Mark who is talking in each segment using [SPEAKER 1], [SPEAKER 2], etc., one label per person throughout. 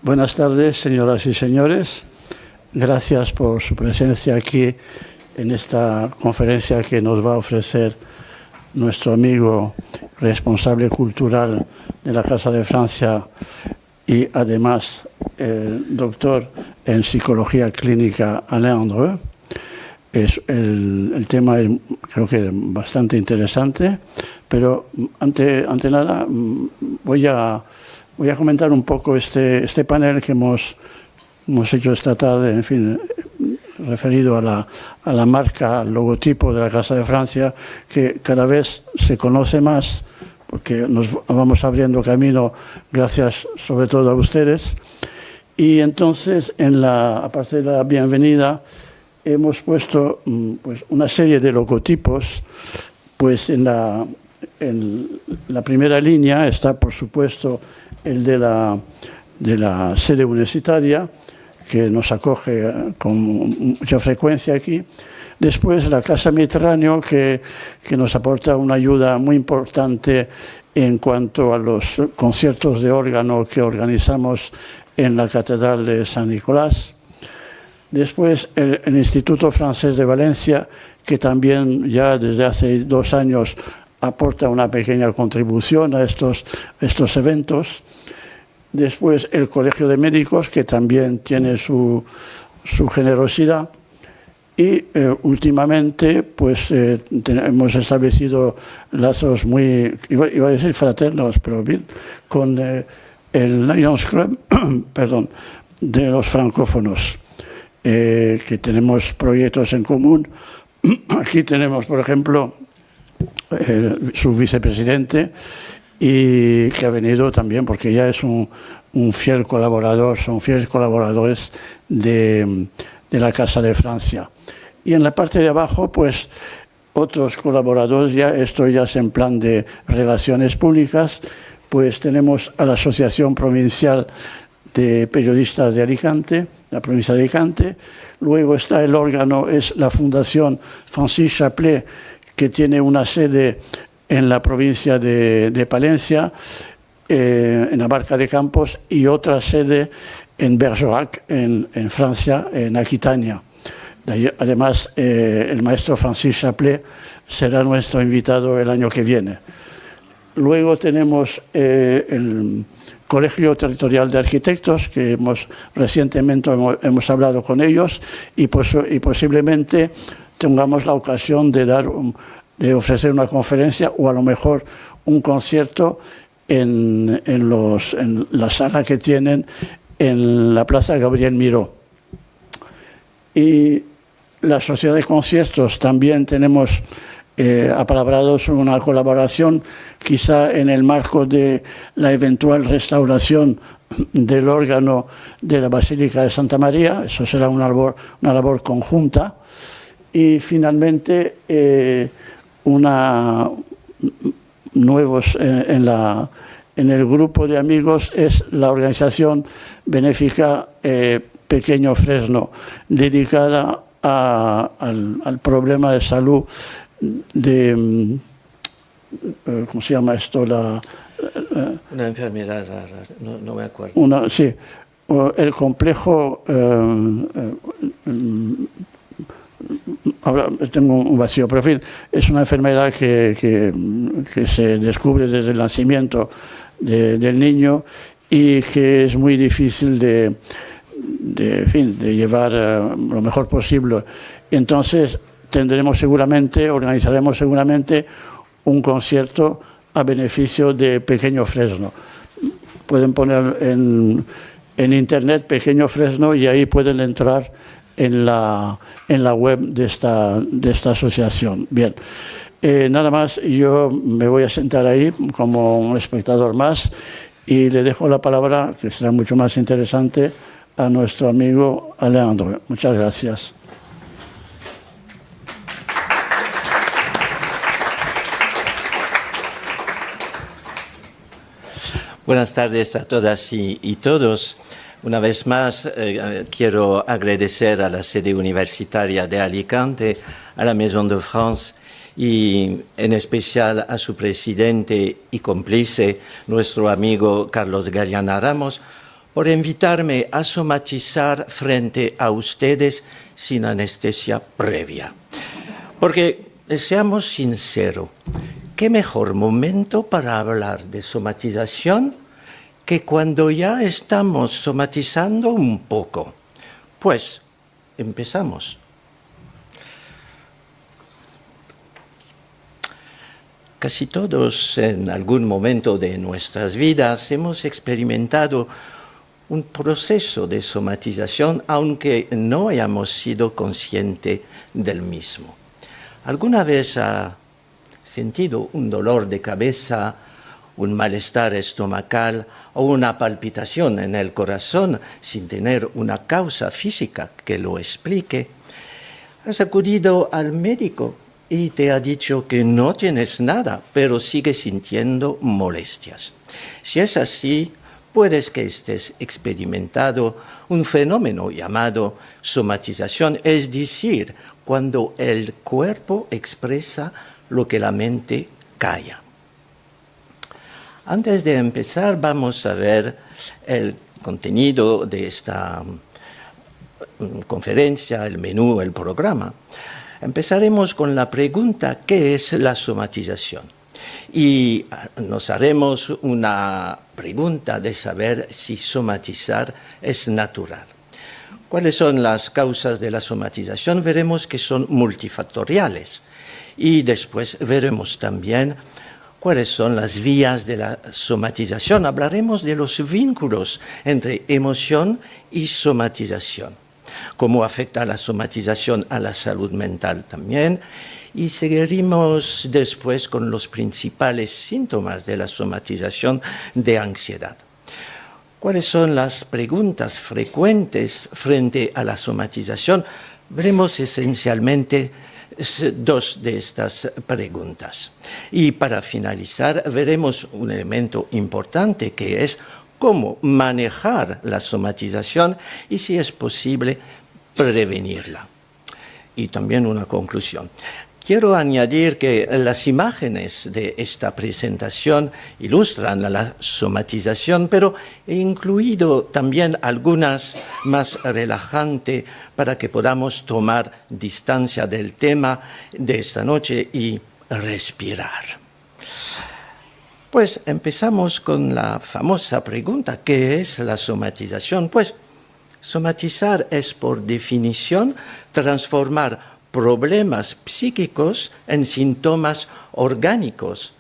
[SPEAKER 1] Buenas tardes, señoras y señores. Gracias por su presencia aquí en esta conferencia que nos va a ofrecer nuestro amigo responsable cultural de la Casa de Francia y además doctor en psicología clínica Alain Andreu. El tema es, creo que bastante interesante, pero ante nada voy a comentar un poco este panel que hemos hecho esta tarde, en fin, referido a la marca, al logotipo de la Casa de Francia, que cada vez se conoce más, porque nos vamos abriendo camino gracias sobre todo a ustedes. Y entonces, aparte de la bienvenida, hemos puesto pues, una serie de logotipos. Pues en la primera línea está, por supuesto, el de la sede universitaria, que nos acoge con mucha frecuencia aquí. Después la Casa Mediterráneo, que nos aporta una ayuda muy importante en cuanto a los conciertos de órgano que organizamos en la Catedral de San Nicolás. Después el Instituto Francés de Valencia, que también ya desde hace 2 años aporta una pequeña contribución a estos eventos. Después el Colegio de Médicos, que también tiene su generosidad. Y últimamente pues hemos establecido lazos muy, iba a decir fraternos, pero bien, con el Lions Club perdón, de los francófonos, que tenemos proyectos en común. Aquí tenemos, por ejemplo, su vicepresidente, y que ha venido también porque ya es un fiel colaborador, son fieles colaboradores de la Casa de Francia. Y en la parte de abajo, pues, otros colaboradores, esto ya es en plan de relaciones públicas, pues tenemos a la Asociación Provincial de Periodistas de Alicante, la provincia de Alicante. Luego está el órgano, es la Fundación Francis Chaplet, que tiene una sede en la provincia de Palencia, en la Barca de Campos, y otra sede en Bergerac, en Francia, en Aquitania. Además, el maestro Francis Chaplet será nuestro invitado el año que viene. Luego tenemos el Colegio Territorial de Arquitectos, que recientemente hemos hablado con ellos, y posiblemente tengamos la ocasión de ofrecer una conferencia o a lo mejor un concierto en la sala que tienen en la Plaza Gabriel Miró. Y la Sociedad de Conciertos también tenemos apalabrados una colaboración, quizá en el marco de la eventual restauración del órgano de la Basílica de Santa María. Eso será una labor conjunta. Y finalmente nuevos en el grupo de amigos es la organización benéfica Pequeño Fresno, dedicada al problema de salud de ¿cómo se llama esto?
[SPEAKER 2] Una enfermedad rara, no me acuerdo.
[SPEAKER 1] Sí, el complejo. Ahora tengo un vacío, pero en fin, es una enfermedad que se descubre desde el nacimiento del niño y que es muy difícil de llevar lo mejor posible. Entonces organizaremos seguramente un concierto a beneficio de Pequeño Fresno. Pueden poner en internet Pequeño Fresno y ahí pueden entrar en la web de esta asociación. Bien, nada más, yo me voy a sentar ahí como un espectador más y le dejo la palabra, que será mucho más interesante, a nuestro amigo Alain Andreu. Muchas gracias.
[SPEAKER 2] Buenas tardes a todas y todos. Una vez más, quiero agradecer a la sede universitaria de Alicante, a la Maison de France y en especial a su presidente y cómplice, nuestro amigo Carlos Galeana Ramos, por invitarme a somatizar frente a ustedes sin anestesia previa. Porque, seamos sinceros, ¿qué mejor momento para hablar de somatización que cuando ya estamos somatizando un poco? Pues, empezamos. Casi todos en algún momento de nuestras vidas hemos experimentado un proceso de somatización, aunque no hayamos sido conscientes del mismo. ¿Alguna vez ha sentido un dolor de cabeza, un malestar estomacal o una palpitación en el corazón sin tener una causa física que lo explique? ¿Has acudido al médico y te ha dicho que no tienes nada, pero sigues sintiendo molestias? Si es así, puedes que estés experimentando un fenómeno llamado somatización, es decir, cuando el cuerpo expresa lo que la mente calla. Antes de empezar, vamos a ver el contenido de esta conferencia, el menú, el programa. Empezaremos con la pregunta: ¿qué es la somatización? Y nos haremos una pregunta de saber si somatizar es natural. ¿Cuáles son las causas de la somatización? Veremos que son multifactoriales. Y después veremos también cuáles son las vías de la somatización. Hablaremos de los vínculos entre emoción y somatización. Cómo afecta la somatización a la salud mental también. Y seguiremos después con los principales síntomas de la somatización de ansiedad. ¿Cuáles son las preguntas frecuentes frente a la somatización? Veremos esencialmente dos de estas preguntas. Y para finalizar, veremos un elemento importante que es cómo manejar la somatización y, si es posible, prevenirla. Y también una conclusión. Quiero añadir que las imágenes de esta presentación ilustran la somatización, pero he incluido también algunas más relajantes para que podamos tomar distancia del tema de esta noche y respirar. Pues empezamos con la famosa pregunta: ¿qué es la somatización? Pues somatizar es, por definición, transformar problemas psíquicos en síntomas orgánicos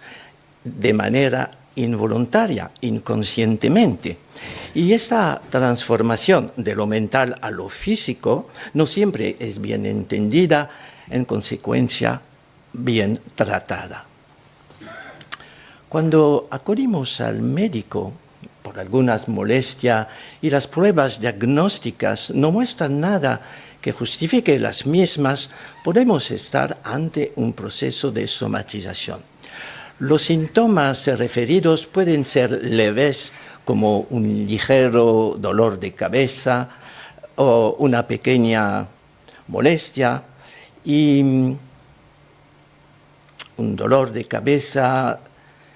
[SPEAKER 2] de manera involuntaria, inconscientemente. Y esta transformación de lo mental a lo físico no siempre es bien entendida, en consecuencia, bien tratada. Cuando acudimos al médico por algunas molestias y las pruebas diagnósticas no muestran nada que justifique las mismas, podemos estar ante un proceso de somatización. Los síntomas referidos pueden ser leves, como un ligero dolor de cabeza o una pequeña molestia, y un dolor de cabeza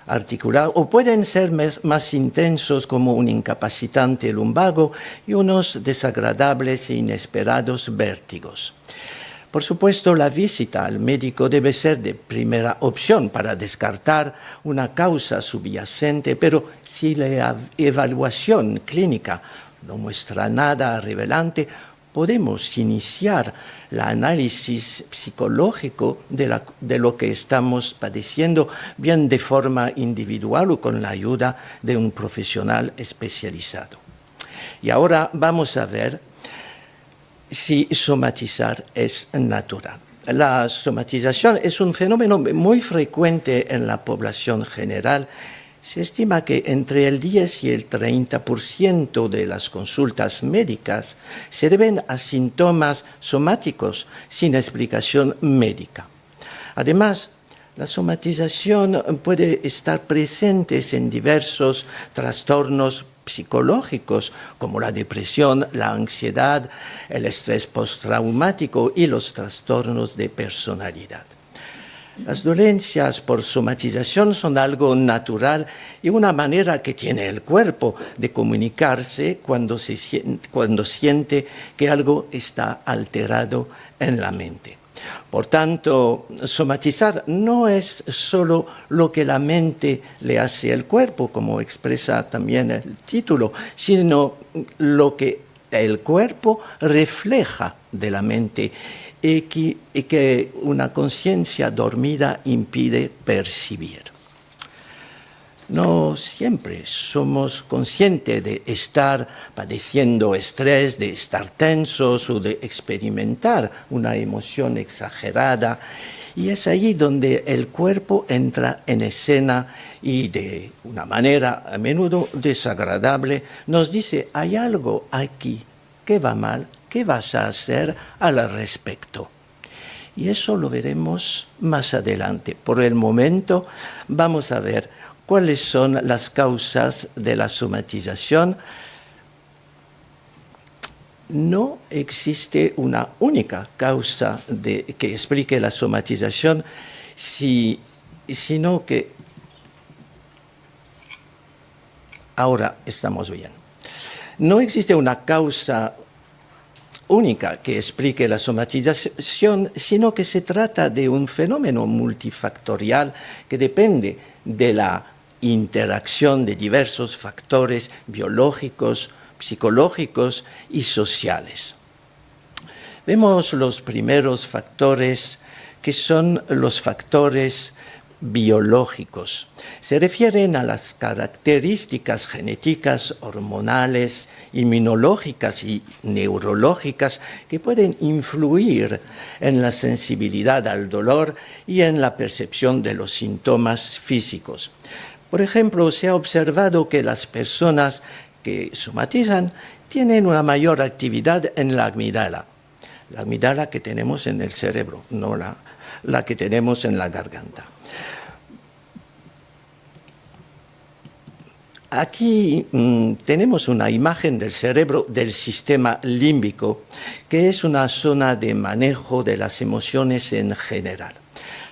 [SPEAKER 2] articular, o pueden ser más intensos, como un incapacitante lumbago y unos desagradables e inesperados vértigos. Por supuesto, la visita al médico debe ser de primera opción para descartar una causa subyacente, pero si la evaluación clínica no muestra nada revelante, podemos iniciar el análisis psicológico de lo que estamos padeciendo, bien de forma individual o con la ayuda de un profesional especializado. Y ahora vamos a ver si somatizar es natural. La somatización es un fenómeno muy frecuente en la población general. Se estima que entre el 10 y el 30% de las consultas médicas se deben a síntomas somáticos sin explicación médica. Además, la somatización puede estar presente en diversos trastornos psicológicos, como la depresión, la ansiedad, el estrés postraumático y los trastornos de personalidad. Las dolencias por somatización son algo natural y una manera que tiene el cuerpo de comunicarse cuando siente que algo está alterado en la mente. Por tanto, somatizar no es solo lo que la mente le hace al cuerpo, como expresa también el título, sino lo que el cuerpo refleja de la mente y que una conciencia dormida impide percibir. No siempre somos conscientes de estar padeciendo estrés, de estar tensos o de experimentar una emoción exagerada. Y es ahí donde el cuerpo entra en escena y de una manera a menudo desagradable nos dice, hay algo aquí que va mal, ¿qué vas a hacer al respecto? Y eso lo veremos más adelante. Por el momento vamos a ver cuáles son las causas de la somatización. No existe una única causa que explique la somatización, sino que ahora estamos bien. No existe una causa única que explique la somatización, sino que se trata de un fenómeno multifactorial que depende de la interacción de diversos factores biológicos, psicológicos y sociales. Vemos los primeros factores que son los factores biológicos. Se refieren a las características genéticas, hormonales, inmunológicas y neurológicas que pueden influir en la sensibilidad al dolor y en la percepción de los síntomas físicos. Por ejemplo, se ha observado que las personas que somatizan tienen una mayor actividad en la amígdala que tenemos en el cerebro, no la que tenemos en la garganta. Aquí tenemos una imagen del cerebro del sistema límbico, que es una zona de manejo de las emociones en general.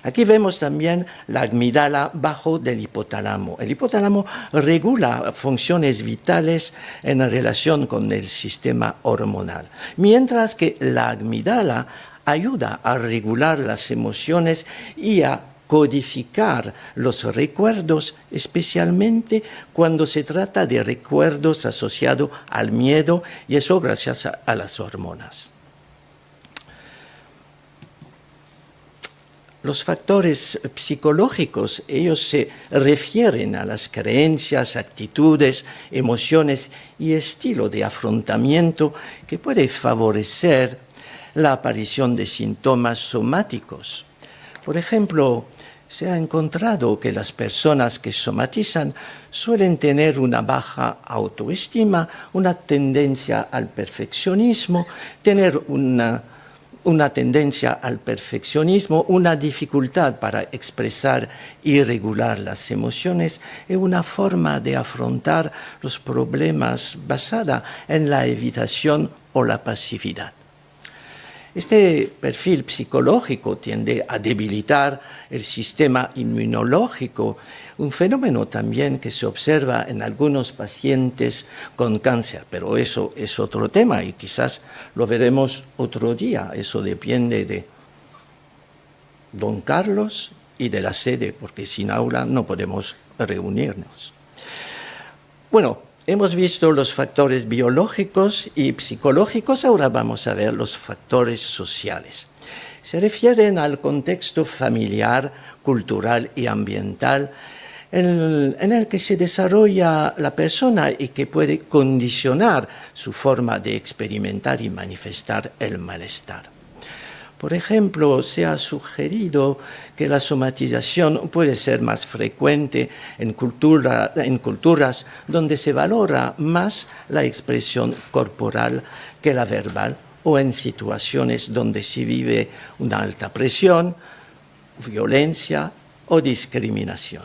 [SPEAKER 2] Aquí vemos también la amígdala bajo del hipotálamo. El hipotálamo regula funciones vitales en relación con el sistema hormonal, mientras que la amígdala ayuda a regular las emociones y a codificar los recuerdos, especialmente cuando se trata de recuerdos asociados al miedo, y eso gracias a las hormonas. Los factores psicológicos, ellos se refieren a las creencias, actitudes, emociones y estilo de afrontamiento que puede favorecer la aparición de síntomas somáticos. Por ejemplo, se ha encontrado que las personas que somatizan suelen tener una baja autoestima, una tendencia al perfeccionismo, una tendencia al perfeccionismo, una dificultad para expresar y regular las emociones y una forma de afrontar los problemas basada en la evitación o la pasividad. Este perfil psicológico tiende a debilitar el sistema inmunológico, un fenómeno también que se observa en algunos pacientes con cáncer, pero eso es otro tema y quizás lo veremos otro día. Eso depende de don Carlos y de la sede, porque sin aula no podemos reunirnos. Bueno, hemos visto los factores biológicos y psicológicos, ahora vamos a ver los factores sociales. Se refieren al contexto familiar, cultural y ambiental en el que se desarrolla la persona y que puede condicionar su forma de experimentar y manifestar el malestar. Por ejemplo, se ha sugerido que la somatización puede ser más frecuente en culturas donde se valora más la expresión corporal que la verbal, o en situaciones donde se vive una alta presión, violencia o discriminación.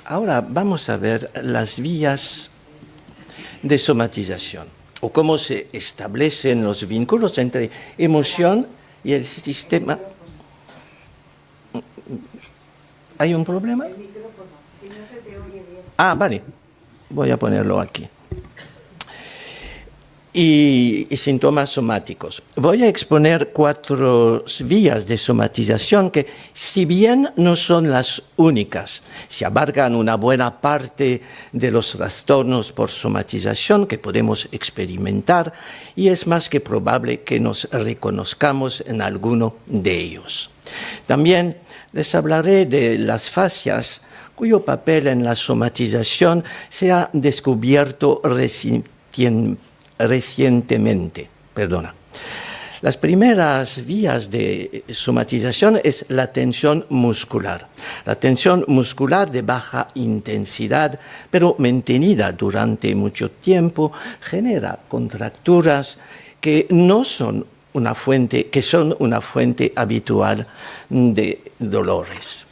[SPEAKER 2] Ahora vamos a ver las vías de somatización o cómo se establecen los vínculos entre emoción y el sistema. ¿Hay un problema?
[SPEAKER 3] El micrófono, si no se te oye bien.
[SPEAKER 2] Ah, vale. Voy a ponerlo aquí. Y síntomas somáticos. Voy a exponer 4 vías de somatización que, si bien no son las únicas, se abarcan una buena parte de los trastornos por somatización que podemos experimentar y es más que probable que nos reconozcamos en alguno de ellos. También les hablaré de las fascias cuyo papel en la somatización se ha descubierto recientemente. Las primeras vías de somatización es la tensión muscular. La tensión muscular de baja intensidad, pero mantenida durante mucho tiempo, genera contracturas que son una fuente habitual de dolores.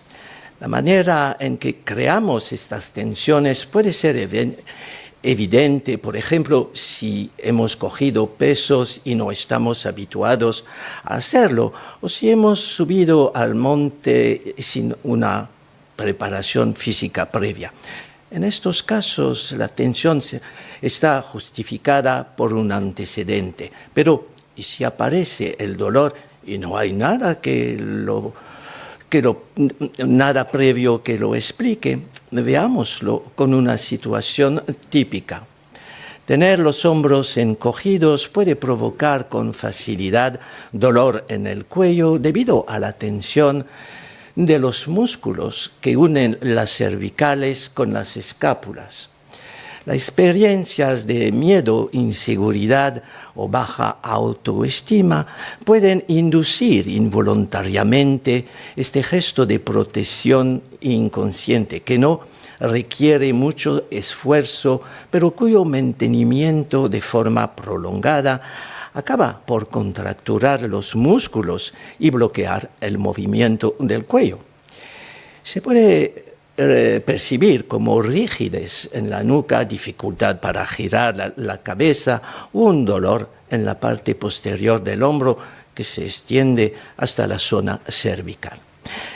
[SPEAKER 2] La manera en que creamos estas tensiones puede ser evidente, por ejemplo, si hemos cogido pesos y no estamos habituados a hacerlo, o si hemos subido al monte sin una preparación física previa. En estos casos, la tensión está justificada por un antecedente, pero ¿y si aparece el dolor y no hay nada nada previo que lo explique? Veámoslo con una situación típica. Tener los hombros encogidos puede provocar con facilidad dolor en el cuello debido a la tensión de los músculos que unen las cervicales con las escápulas. Las experiencias de miedo, inseguridad o baja autoestima pueden inducir involuntariamente este gesto de protección inconsciente que no requiere mucho esfuerzo, pero cuyo mantenimiento de forma prolongada acaba por contracturar los músculos y bloquear el movimiento del cuello. Se puede percibir como rigidez en la nuca, dificultad para girar la cabeza, un dolor en la parte posterior del hombro que se extiende hasta la zona cervical.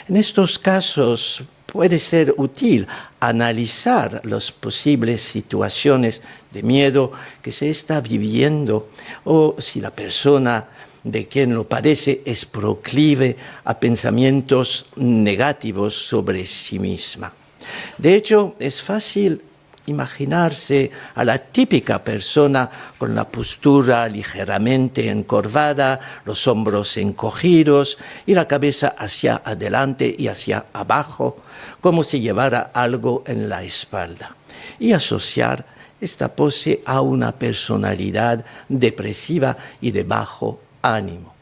[SPEAKER 2] En estos casos puede ser útil analizar las posibles situaciones de miedo que se está viviendo o si la persona de quien lo padece es proclive a pensamientos negativos sobre sí misma. De hecho, es fácil imaginarse a la típica persona con la postura ligeramente encorvada, los hombros encogidos y la cabeza hacia adelante y hacia abajo, como si llevara algo en la espalda, y asociar esta pose a una personalidad depresiva y de bajo ánimo.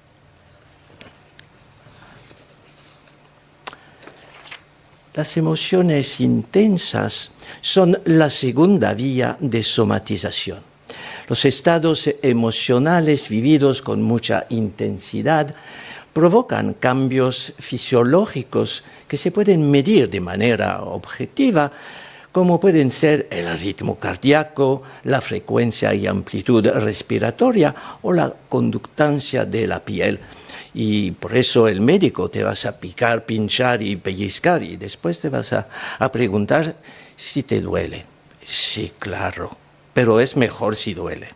[SPEAKER 2] Las emociones intensas son la segunda vía de somatización. Los estados emocionales vividos con mucha intensidad provocan cambios fisiológicos que se pueden medir de manera objetiva, como pueden ser el ritmo cardíaco, la frecuencia y amplitud respiratoria o la conductancia de la piel. Y por eso el médico te vas a picar, pinchar y pellizcar y después te vas a preguntar si te duele. Sí, claro, pero es mejor si duele.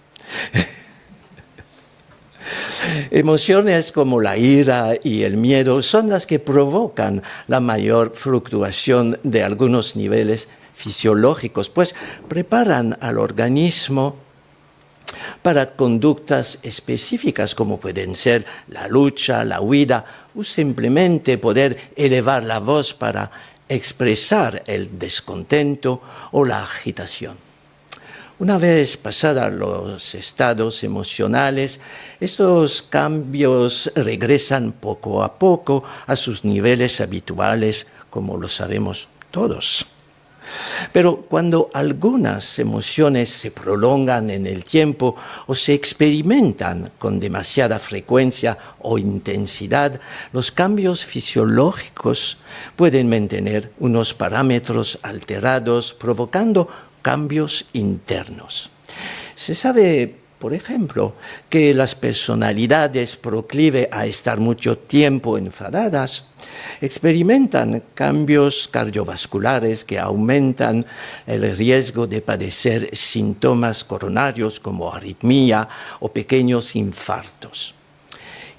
[SPEAKER 2] Emociones como la ira y el miedo son las que provocan la mayor fluctuación de algunos niveles fisiológicos, pues preparan al organismo para conductas específicas como pueden ser la lucha, la huida o simplemente poder elevar la voz para expresar el descontento o la agitación. Una vez pasados los estados emocionales, estos cambios regresan poco a poco a sus niveles habituales, como lo sabemos todos. Pero cuando algunas emociones se prolongan en el tiempo o se experimentan con demasiada frecuencia o intensidad, los cambios fisiológicos pueden mantener unos parámetros alterados, provocando cambios internos. Se sabe, por ejemplo, que las personalidades proclives a estar mucho tiempo enfadadas experimentan cambios cardiovasculares que aumentan el riesgo de padecer síntomas coronarios como arritmia o pequeños infartos.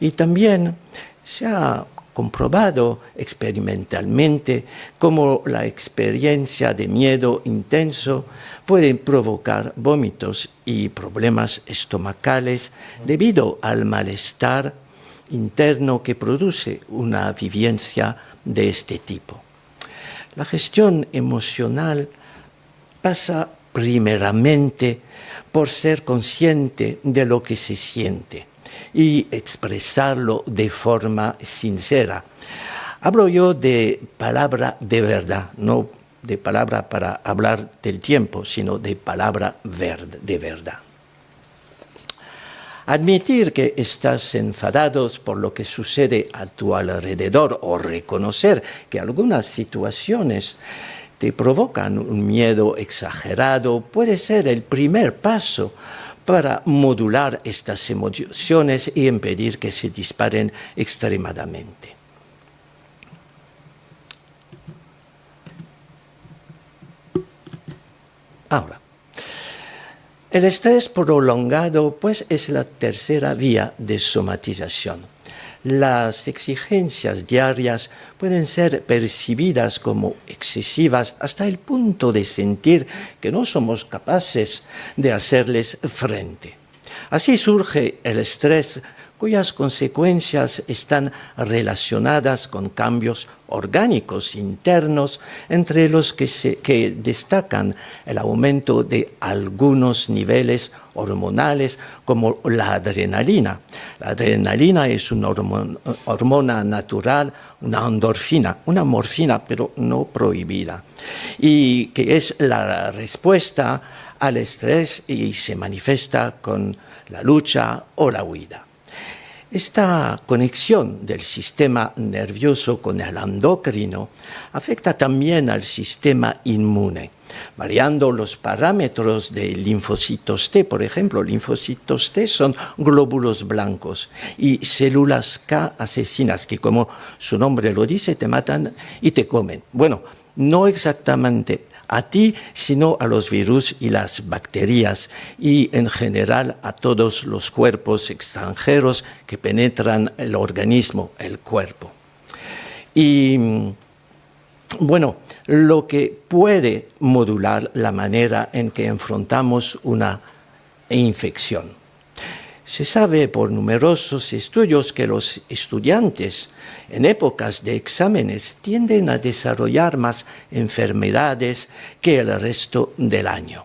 [SPEAKER 2] Y también se ha comprobado experimentalmente cómo la experiencia de miedo intenso puede provocar vómitos y problemas estomacales debido al malestar interno que produce una vivencia de este tipo. La gestión emocional pasa primeramente por ser consciente de lo que se siente y expresarlo de forma sincera. Hablo yo de palabra de verdad, no de palabra para hablar del tiempo, sino de palabra de verdad. Admitir que estás enfadado por lo que sucede a tu alrededor o reconocer que algunas situaciones te provocan un miedo exagerado puede ser el primer paso para modular estas emociones y impedir que se disparen extremadamente. Ahora, el estrés prolongado pues, es la tercera vía de somatización. Las exigencias diarias pueden ser percibidas como excesivas hasta el punto de sentir que no somos capaces de hacerles frente. Así surge el estrés, cuyas consecuencias están relacionadas con cambios orgánicos internos, entre los que destacan el aumento de algunos niveles hormonales como la adrenalina. La adrenalina es una hormona natural, una endorfina, una morfina, pero no prohibida, y que es la respuesta al estrés y se manifiesta con la lucha o la huida. Esta conexión del sistema nervioso con el endocrino afecta también al sistema inmune, variando los parámetros de linfocitos T. Por ejemplo, linfocitos T son glóbulos blancos y células K asesinas que, como su nombre lo dice, te matan y te comen. Bueno, no exactamente a ti, sino a los virus y las bacterias y en general a todos los cuerpos extranjeros que penetran el organismo, el cuerpo. Y bueno, lo que puede modular la manera en que enfrentamos una infección. Se sabe por numerosos estudios que los estudiantes en épocas de exámenes tienden a desarrollar más enfermedades que el resto del año.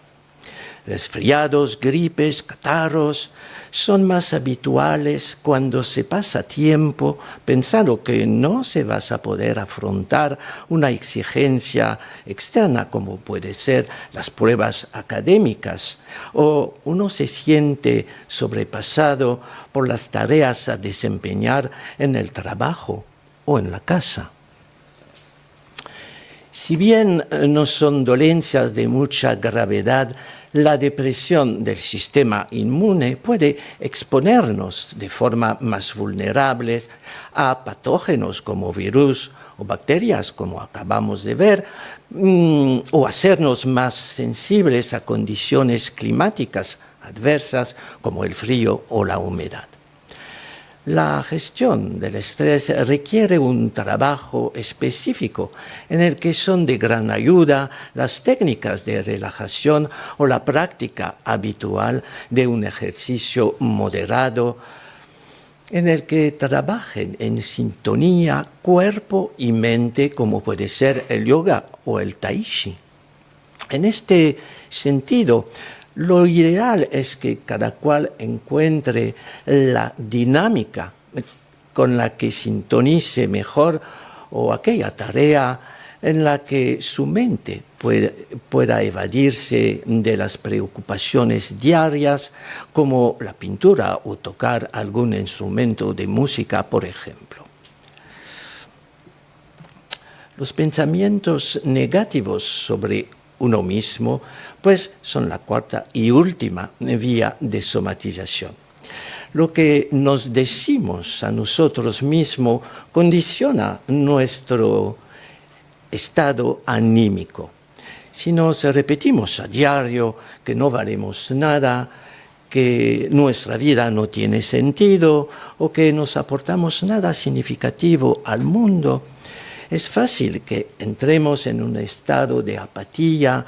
[SPEAKER 2] Resfriados, gripes, catarros son más habituales cuando se pasa tiempo pensando que no se va a poder afrontar una exigencia externa como puede ser las pruebas académicas, o uno se siente sobrepasado por las tareas a desempeñar en el trabajo o en la casa. Si bien no son dolencias de mucha gravedad, la depresión del sistema inmune puede exponernos de forma más vulnerable a patógenos como virus o bacterias, como acabamos de ver, o hacernos más sensibles a condiciones climáticas adversas como el frío o la humedad. La gestión del estrés requiere un trabajo específico en el que son de gran ayuda las técnicas de relajación o la práctica habitual de un ejercicio moderado en el que trabajen en sintonía cuerpo y mente, como puede ser el yoga o el tai chi. En este sentido, lo ideal es que cada cual encuentre la dinámica con la que sintonice mejor o aquella tarea en la que su mente pueda evadirse de las preocupaciones diarias, como la pintura o tocar algún instrumento de música, por ejemplo. Los pensamientos negativos sobre uno mismo, pues son la cuarta y última vía de somatización. Lo que nos decimos a nosotros mismos condiciona nuestro estado anímico. Si nos repetimos a diario que no valemos nada, que nuestra vida no tiene sentido o que no aportamos nada significativo al mundo, es fácil que entremos en un estado de apatía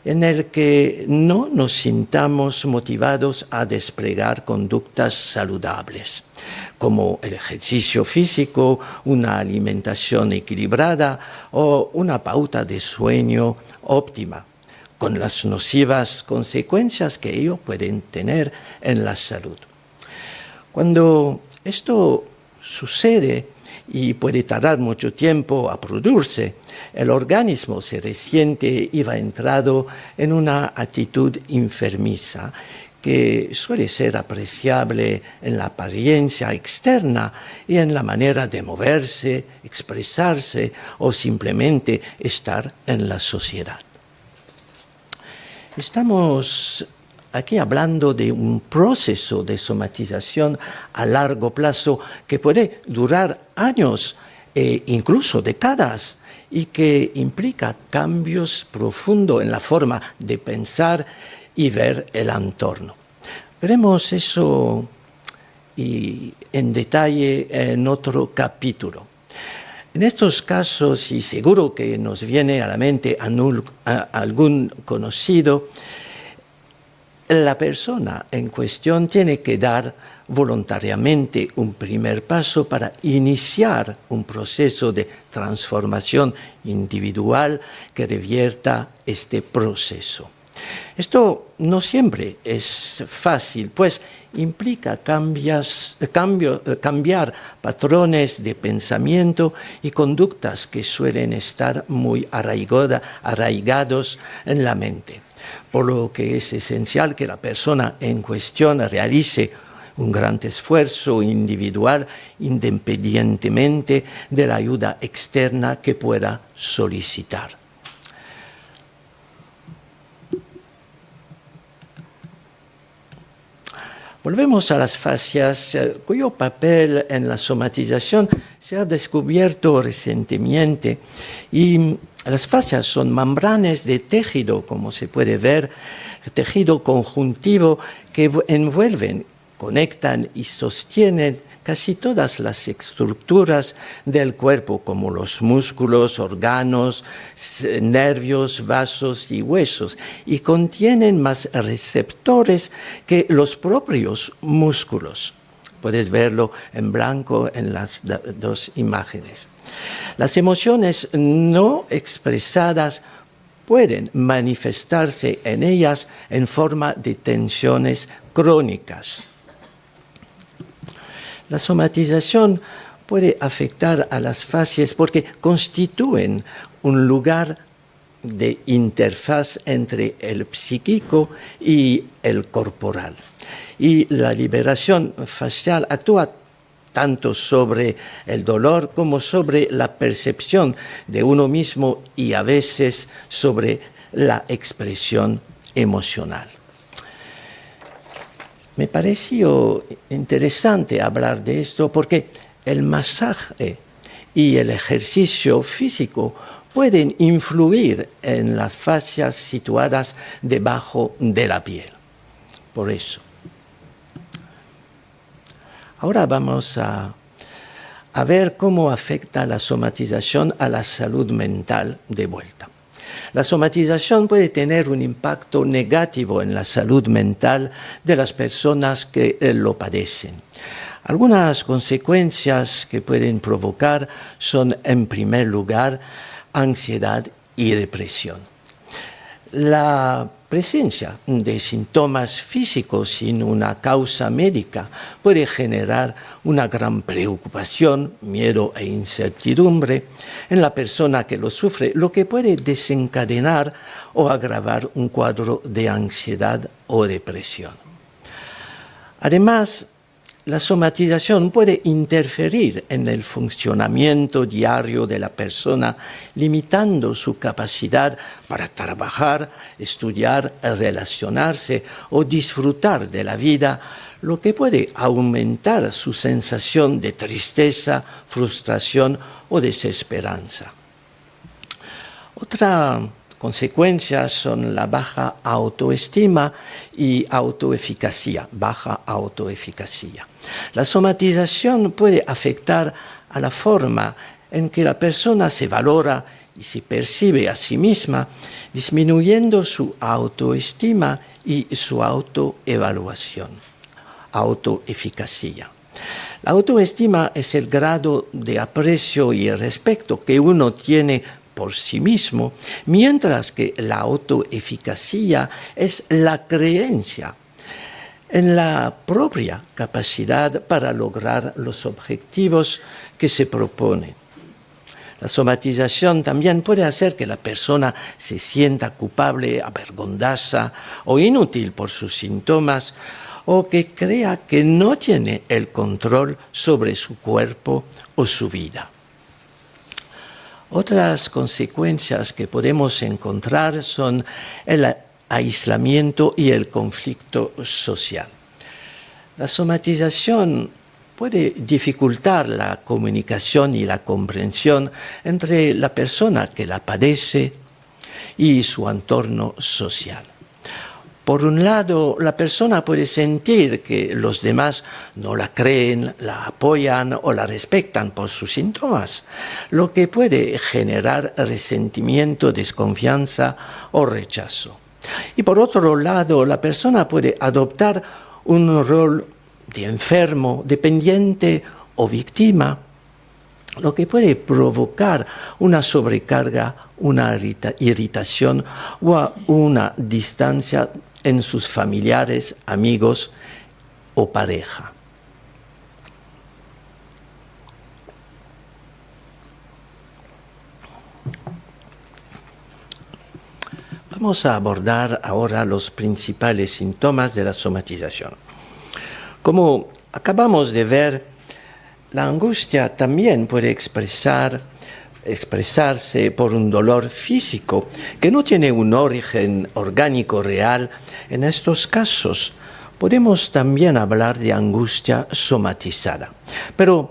[SPEAKER 2] en el que no nos sintamos motivados a desplegar conductas saludables, como el ejercicio físico, una alimentación equilibrada o una pauta de sueño óptima, con las nocivas consecuencias que ello pueden tener en la salud. Cuando esto sucede, y puede tardar mucho tiempo a producirse, el organismo se resiente y va entrado en una actitud enfermiza que suele ser apreciable en la apariencia externa y en la manera de moverse, expresarse o simplemente estar en la sociedad. Estamos aquí hablando de un proceso de somatización a largo plazo que puede durar años e incluso décadas y que implica cambios profundos en la forma de pensar y ver el entorno. Veremos eso en detalle en otro capítulo. En estos casos, y seguro que nos viene a la mente algún conocido, la persona en cuestión tiene que dar voluntariamente un primer paso para iniciar un proceso de transformación individual que revierta este proceso. Esto no siempre es fácil, pues implica cambiar patrones de pensamiento y conductas que suelen estar muy arraigados en la mente, por lo que es esencial que la persona en cuestión realice un gran esfuerzo individual independientemente de la ayuda externa que pueda solicitar. Volvemos a las fascias, cuyo papel en la somatización se ha descubierto recientemente. Y las fascias son membranas de tejido, como se puede ver, tejido conjuntivo que envuelven, conectan y sostienen casi todas las estructuras del cuerpo, como los músculos, órganos, nervios, vasos y huesos, y contienen más receptores que los propios músculos. Puedes verlo en blanco en las dos imágenes. Las emociones no expresadas pueden manifestarse en ellas en forma de tensiones crónicas. La somatización puede afectar a las fascias porque constituyen un lugar de interfaz entre el psíquico y el corporal. Y la liberación facial actúa tanto sobre el dolor como sobre la percepción de uno mismo y a veces sobre la expresión emocional. Me pareció interesante hablar de esto porque el masaje y el ejercicio físico pueden influir en las fascias situadas debajo de la piel. Por eso. Ahora vamos a ver cómo afecta la somatización a la salud mental de vuelta. La somatización puede tener un impacto negativo en la salud mental de las personas que lo padecen. Algunas consecuencias que pueden provocar son, en primer lugar, ansiedad y depresión. La presencia de síntomas físicos sin una causa médica puede generar una gran preocupación, miedo e incertidumbre en la persona que lo sufre, lo que puede desencadenar o agravar un cuadro de ansiedad o depresión. Además, la somatización puede interferir en el funcionamiento diario de la persona, limitando su capacidad para trabajar, estudiar, relacionarse o disfrutar de la vida, lo que puede aumentar su sensación de tristeza, frustración o desesperanza. Otra consecuencias son la baja autoestima y autoeficacia, baja autoeficacia. La somatización puede afectar a la forma en que la persona se valora y se percibe a sí misma, disminuyendo su autoestima y su autoevaluación, autoeficacia. La autoestima es el grado de aprecio y respeto que uno tiene por sí mismo, mientras que la autoeficacia es la creencia en la propia capacidad para lograr los objetivos que se propone. La somatización también puede hacer que la persona se sienta culpable, avergonzada o inútil por sus síntomas, o que crea que no tiene el control sobre su cuerpo o su vida. Otras consecuencias que podemos encontrar son el aislamiento y el conflicto social. La somatización puede dificultar la comunicación y la comprensión entre la persona que la padece y su entorno social. Por un lado, la persona puede sentir que los demás no la creen, la apoyan o la respetan por sus síntomas, lo que puede generar resentimiento, desconfianza o rechazo. Y por otro lado, la persona puede adoptar un rol de enfermo, dependiente o víctima, lo que puede provocar una sobrecarga, una irritación o una distancia en sus familiares, amigos o pareja. Vamos a abordar ahora los principales síntomas de la somatización. Como acabamos de ver, la angustia también puede expresarse por un dolor físico que no tiene un origen orgánico real. En estos casos podemos también hablar de angustia somatizada. Pero,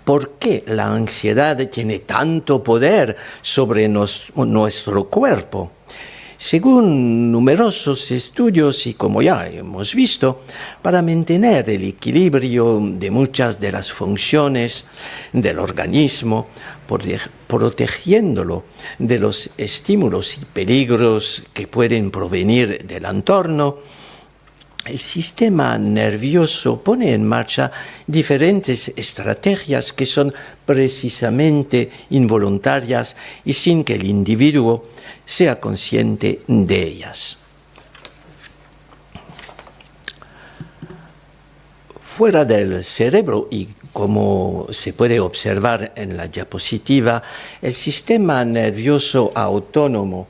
[SPEAKER 2] ¿por qué la ansiedad tiene tanto poder sobre nuestro cuerpo? Según numerosos estudios y como ya hemos visto, para mantener el equilibrio de muchas de las funciones del organismo, protegiéndolo de los estímulos y peligros que pueden provenir del entorno, el sistema nervioso pone en marcha diferentes estrategias que son precisamente involuntarias y sin que el individuo sea consciente de ellas. Fuera del cerebro, y como se puede observar en la diapositiva, el sistema nervioso autónomo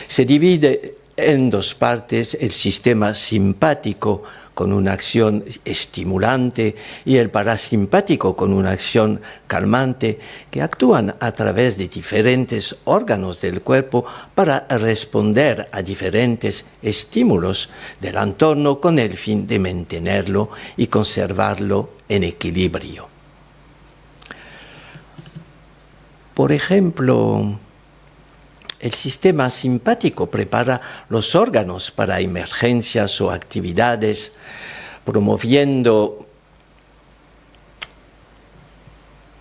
[SPEAKER 2] se divide en dos partes: el sistema simpático con una acción estimulante y el parasimpático con una acción calmante, que actúan a través de diferentes órganos del cuerpo para responder a diferentes estímulos del entorno con el fin de mantenerlo y conservarlo en equilibrio. Por ejemplo, el sistema simpático prepara los órganos para emergencias o actividades, promoviendo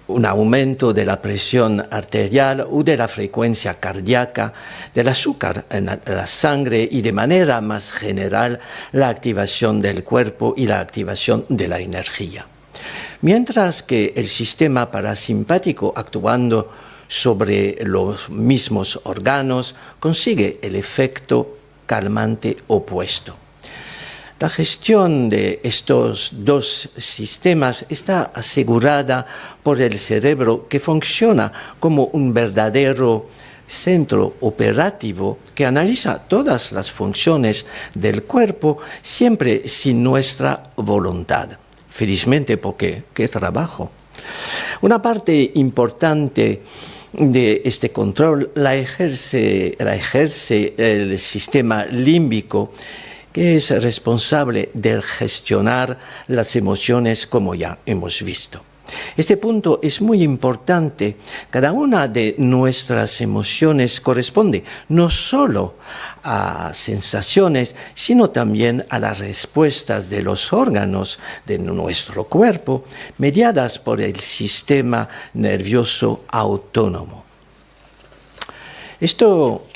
[SPEAKER 2] un aumento de la presión arterial o de la frecuencia cardíaca, del azúcar en la sangre y de manera más general la activación del cuerpo y la activación de la energía. Mientras que el sistema parasimpático, actuando sobre los mismos órganos, consigue el efecto calmante opuesto. La gestión de estos dos sistemas está asegurada por el cerebro, que funciona como un verdadero centro operativo que analiza todas las funciones del cuerpo, siempre sin nuestra voluntad. Felizmente, porque qué trabajo. Una parte importante de este control la ejerce el sistema límbico, que es responsable de gestionar las emociones, como ya hemos visto. Este punto es muy importante. Cada una de nuestras emociones corresponde no solo a sensaciones, sino también a las respuestas de los órganos de nuestro cuerpo, mediadas por el sistema nervioso autónomo. Esto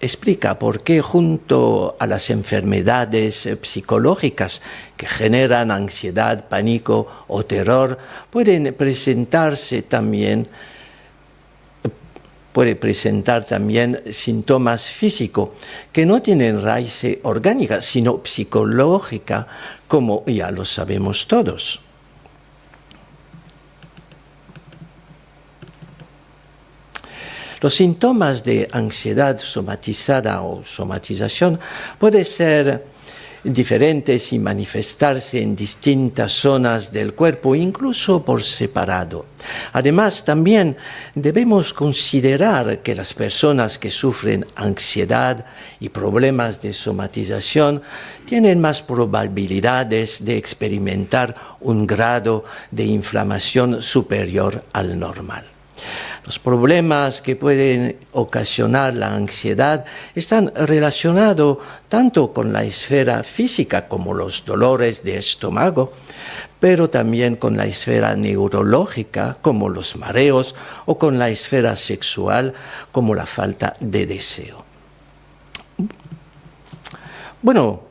[SPEAKER 2] explica por qué, junto a las enfermedades psicológicas que generan ansiedad, pánico o terror, puede presentar también síntomas físicos que no tienen raíz orgánica, sino psicológica, como ya lo sabemos todos. Los síntomas de ansiedad somatizada o somatización pueden ser diferentes y manifestarse en distintas zonas del cuerpo, incluso por separado. Además, también debemos considerar que las personas que sufren ansiedad y problemas de somatización tienen más probabilidades de experimentar un grado de inflamación superior al normal. Los problemas que pueden ocasionar la ansiedad están relacionados tanto con la esfera física, como los dolores de estómago, pero también con la esfera neurológica, como los mareos, o con la esfera sexual, como la falta de deseo. Bueno,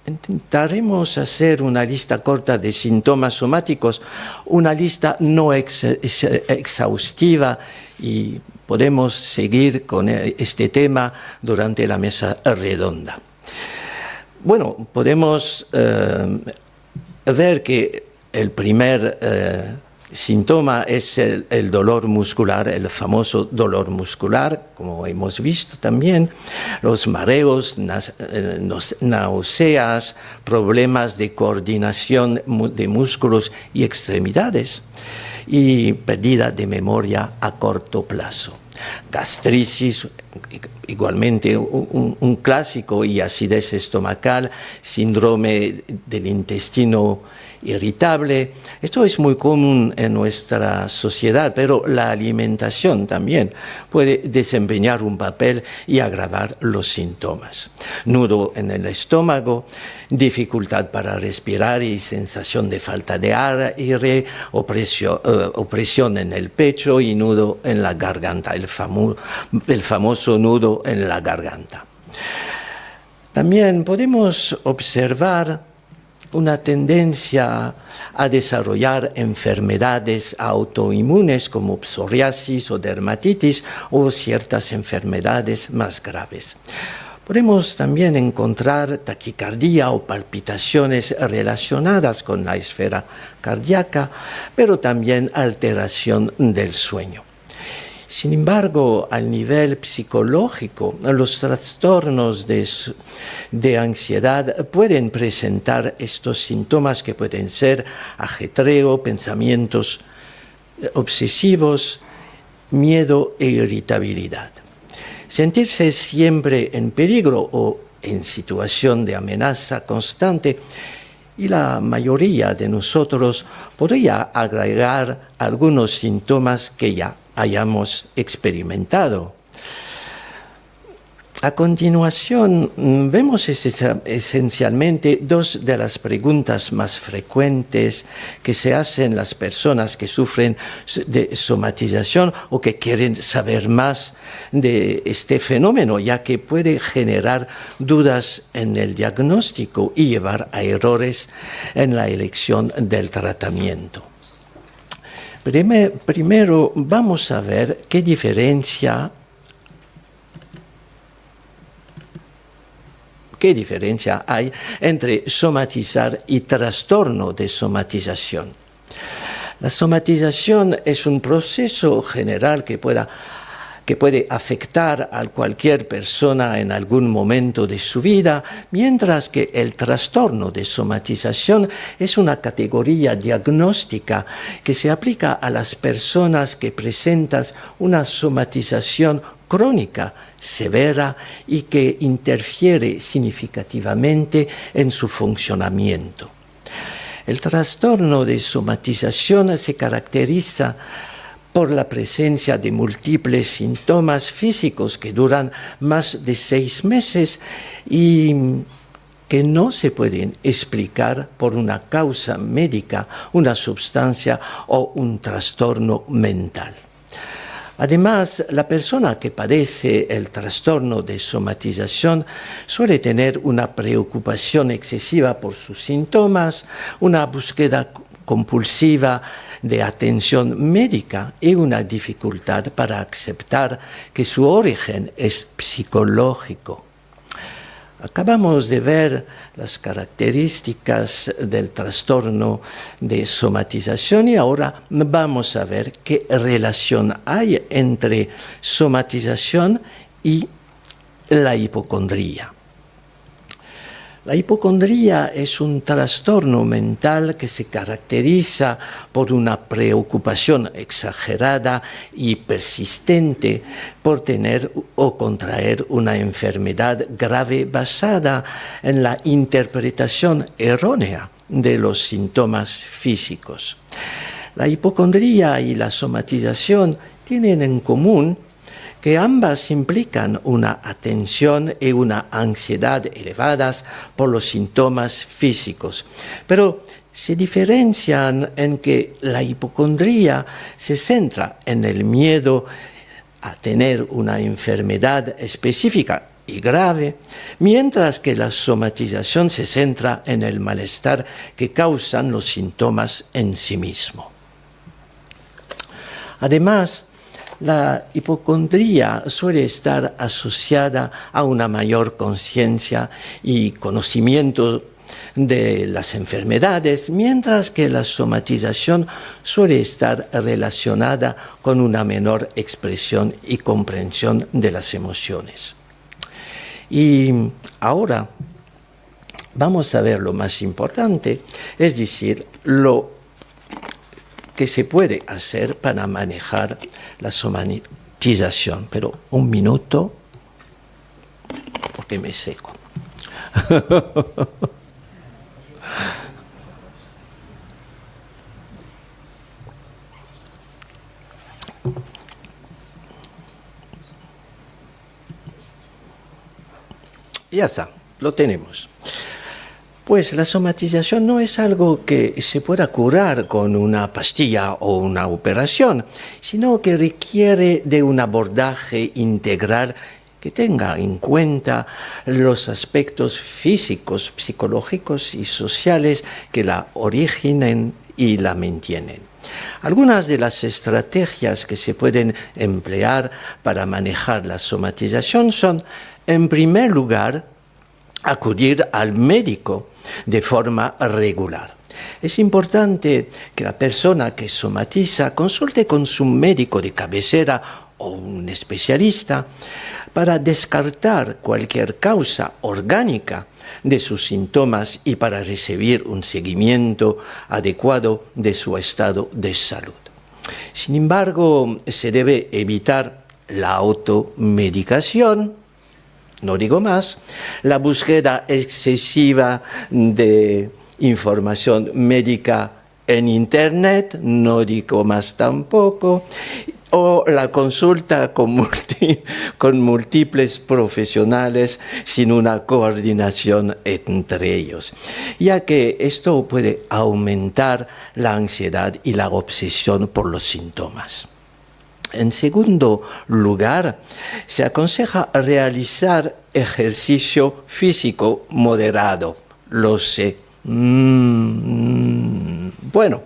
[SPEAKER 2] intentaremos hacer una lista corta de síntomas somáticos, una lista no exhaustiva, y podemos seguir con este tema durante la mesa redonda. Bueno, podemos ver que el primer síntoma es el dolor muscular, el famoso dolor muscular, como hemos visto también, los mareos, náuseas, problemas de coordinación de músculos y extremidades, y pérdida de memoria a corto plazo. Gastritis, igualmente un clásico, y acidez estomacal, síndrome del intestino irritable. Esto es muy común en nuestra sociedad, pero la alimentación también puede desempeñar un papel y agravar los síntomas. Nudo en el estómago, dificultad para respirar y sensación de falta de aire, opresión en el pecho y nudo en la garganta, el famoso nudo en la garganta. También podemos observar una tendencia a desarrollar enfermedades autoinmunes como psoriasis o dermatitis, o ciertas enfermedades más graves. Podemos también encontrar taquicardia o palpitaciones relacionadas con la esfera cardíaca, pero también alteración del sueño. Sin embargo, al nivel psicológico, los trastornos de ansiedad pueden presentar estos síntomas, que pueden ser ajetreo, pensamientos obsesivos, miedo e irritabilidad. Sentirse siempre en peligro o en situación de amenaza constante, y la mayoría de nosotros podría agregar algunos síntomas que ya hayamos experimentado. A continuación, vemos esencialmente dos de las preguntas más frecuentes que se hacen las personas que sufren de somatización o que quieren saber más de este fenómeno, ya que puede generar dudas en el diagnóstico y llevar a errores en la elección del tratamiento. Primero vamos a ver qué diferencia qué diferencia hay entre somatizar y trastorno de somatización. La somatización es un proceso general que puede afectar a cualquier persona en algún momento de su vida, mientras que el trastorno de somatización es una categoría diagnóstica que se aplica a las personas que presentan una somatización crónica, severa y que interfiere significativamente en su funcionamiento. El trastorno de somatización se caracteriza por la presencia de múltiples síntomas físicos que duran más de 6 meses y que no se pueden explicar por una causa médica, una sustancia o un trastorno mental. Además, la persona que padece el trastorno de somatización suele tener una preocupación excesiva por sus síntomas, una búsqueda compulsiva de atención médica y una dificultad para aceptar que su origen es psicológico. Acabamos de ver las características del trastorno de somatización y ahora vamos a ver qué relación hay entre somatización y la hipocondría. La hipocondría es un trastorno mental que se caracteriza por una preocupación exagerada y persistente por tener o contraer una enfermedad grave basada en la interpretación errónea de los síntomas físicos. La hipocondría y la somatización tienen en común que ambas implican una atención y una ansiedad elevadas por los síntomas físicos, pero se diferencian en que la hipocondría se centra en el miedo a tener una enfermedad específica y grave, mientras que la somatización se centra en el malestar que causan los síntomas en sí mismo. Además, la hipocondría suele estar asociada a una mayor conciencia y conocimiento de las enfermedades, mientras que la somatización suele estar relacionada con una menor expresión y comprensión de las emociones. Y ahora vamos a ver lo más importante, es decir, lo que se puede hacer para manejar la somatización. Pero un minuto, porque me seco. Ya está, lo tenemos. Pues la somatización no es algo que se pueda curar con una pastilla o una operación, sino que requiere de un abordaje integral que tenga en cuenta los aspectos físicos, psicológicos y sociales que la originen y la mantienen. Algunas de las estrategias que se pueden emplear para manejar la somatización son, en primer lugar, acudir al médico de forma regular. Es importante que la persona que somatiza consulte con su médico de cabecera o un especialista para descartar cualquier causa orgánica de sus síntomas y para recibir un seguimiento adecuado de su estado de salud. Sin embargo, se debe evitar la automedicación, no digo más, la búsqueda excesiva de información médica en Internet, no digo más tampoco, o la consulta con múltiples profesionales sin una coordinación entre ellos, ya que esto puede aumentar la ansiedad y la obsesión por los síntomas. En segundo lugar, se aconseja realizar ejercicio físico moderado. Lo sé. Bueno,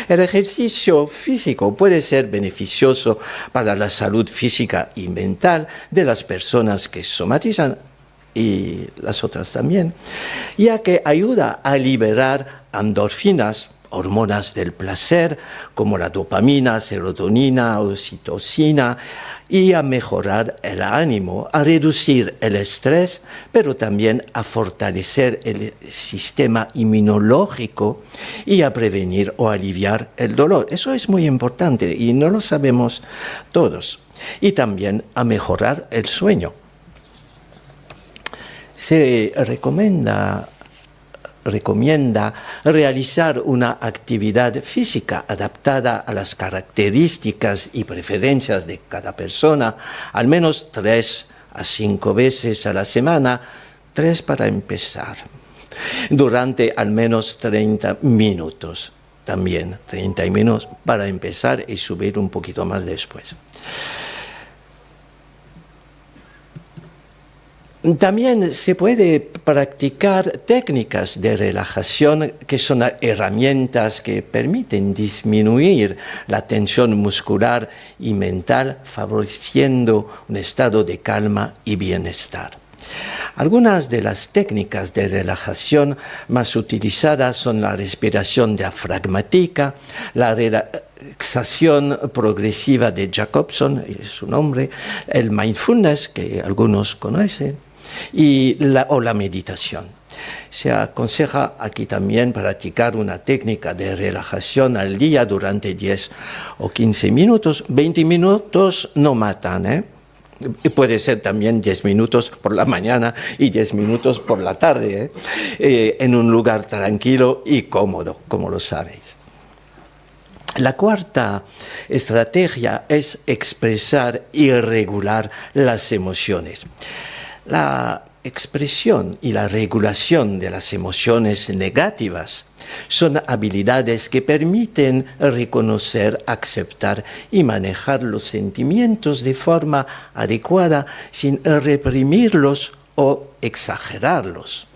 [SPEAKER 2] el ejercicio físico puede ser beneficioso para la salud física y mental de las personas que somatizan y las otras también, ya que ayuda a liberar endorfinas, hormonas del placer, como la dopamina, serotonina, oxitocina, y a mejorar el ánimo, a reducir el estrés, pero también a fortalecer el sistema inmunológico y a prevenir o aliviar el dolor. Eso es muy importante y no lo sabemos todos. Y también a mejorar el sueño. Se recomienda realizar una actividad física adaptada a las características y preferencias de cada persona, al menos 3 a 5 veces a la semana, 3 para empezar, durante al menos 30 minutos. También 30 minutos para empezar y subir un poquito más después. También se puede practicar técnicas de relajación que son herramientas que permiten disminuir la tensión muscular y mental, favoreciendo un estado de calma y bienestar. Algunas de las técnicas de relajación más utilizadas son la respiración diafragmática, la relaxación progresiva de Jacobson, es su nombre, el mindfulness, que algunos conocen, o la meditación. Se aconseja aquí también practicar una técnica de relajación al día durante 10 o 15 minutos. 20 minutos no matan, Y puede ser también 10 minutos por la mañana y 10 minutos por la tarde, en un lugar tranquilo y cómodo, como lo sabéis. La cuarta estrategia es expresar y regular las emociones. La expresión y la regulación de las emociones negativas son habilidades que permiten reconocer, aceptar y manejar los sentimientos de forma adecuada sin reprimirlos o exagerarlos.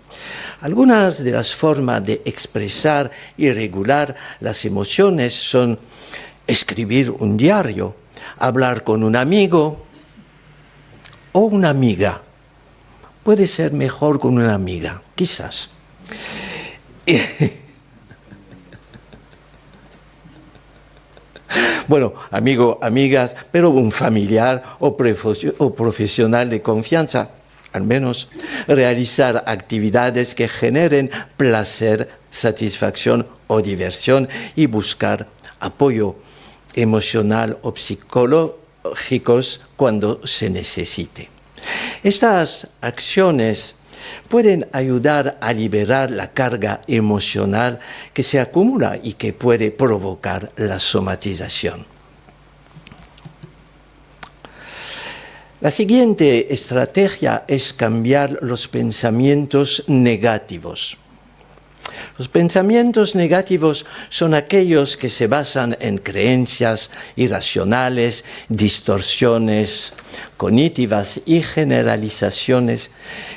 [SPEAKER 2] Algunas de las formas de expresar y regular las emociones son escribir un diario, hablar con un amigo o una amiga. Puede ser mejor con una amiga, quizás. Bueno, amigo, amigas, pero un familiar o profesional de confianza, al menos realizar actividades que generen placer, satisfacción o diversión y buscar apoyo emocional o psicológicos cuando se necesite. Estas acciones pueden ayudar a liberar la carga emocional que se acumula y que puede provocar la somatización. La siguiente estrategia es cambiar los pensamientos negativos. Los pensamientos negativos son aquellos que se basan en creencias irracionales, distorsiones cognitivas y generalizaciones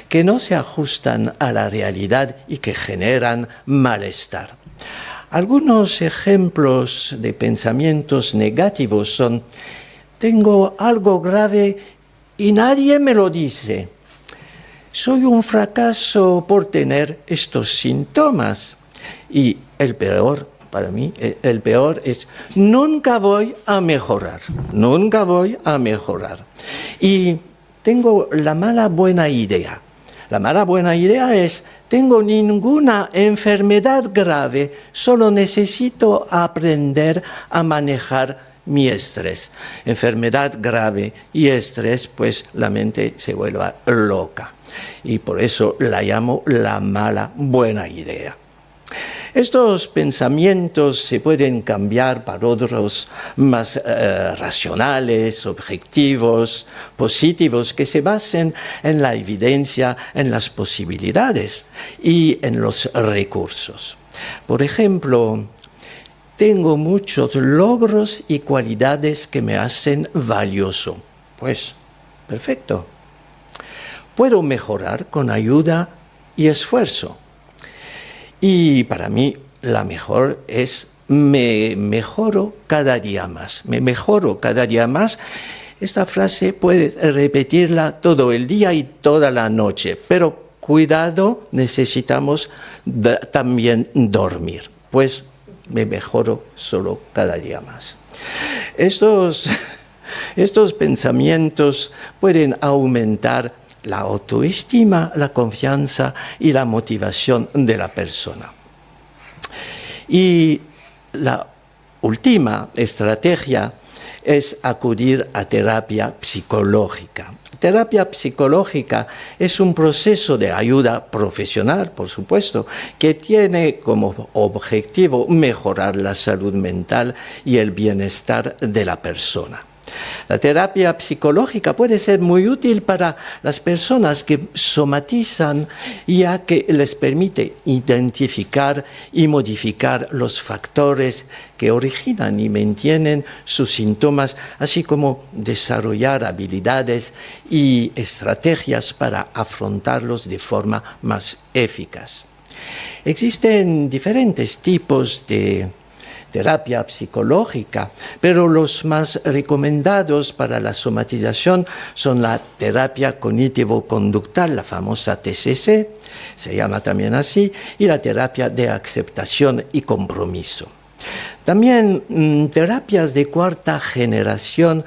[SPEAKER 2] que no se ajustan a la realidad y que generan malestar. Algunos ejemplos de pensamientos negativos son: tengo algo grave y nadie me lo dice. Soy un fracaso por tener estos síntomas. Y el peor, para mí, el peor es: nunca voy a mejorar, nunca voy a mejorar. Y tengo la mala buena idea. La mala buena idea es: tengo ninguna enfermedad grave, solo necesito aprender a manejar mi estrés. Enfermedad grave y estrés, pues la mente se vuelve loca. Y por eso la llamo la mala buena idea. Estos pensamientos se pueden cambiar por otros más racionales, objetivos, positivos, que se basen en la evidencia, en las posibilidades y en los recursos. Por ejemplo, tengo muchos logros y cualidades que me hacen valioso. Pues, perfecto. Puedo mejorar con ayuda y esfuerzo. Y para mí la mejor es: me mejoro cada día más. Me mejoro cada día más Esta frase puedes repetirla todo el día y toda la noche, pero cuidado, necesitamos también dormir, pues me mejoro solo cada día más. Estos pensamientos pueden aumentar la autoestima, la confianza y la motivación de la persona. Y la última estrategia es acudir a terapia psicológica. Terapia psicológica es un proceso de ayuda profesional, por supuesto, que tiene como objetivo mejorar la salud mental y el bienestar de la persona. La terapia psicológica puede ser muy útil para las personas que somatizan, ya que les permite identificar y modificar los factores que originan y mantienen sus síntomas, así como desarrollar habilidades y estrategias para afrontarlos de forma más eficaz. Existen diferentes tipos de terapia psicológica, pero los más recomendados para la somatización son la terapia cognitivo-conductual, la famosa TCC, se llama también así, y la terapia de aceptación y compromiso. También terapias de cuarta generación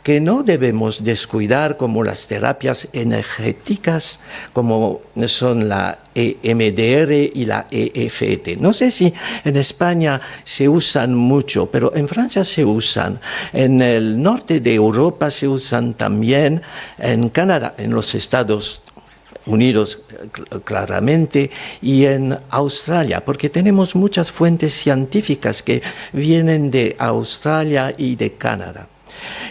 [SPEAKER 2] que no debemos descuidar, como las terapias energéticas, como son la EMDR y la EFT. No sé si en España se usan mucho, pero en Francia se usan. En el norte de Europa se usan también, en Canadá, en los Estados Unidos claramente, y en Australia, porque tenemos muchas fuentes científicas que vienen de Australia y de Canadá.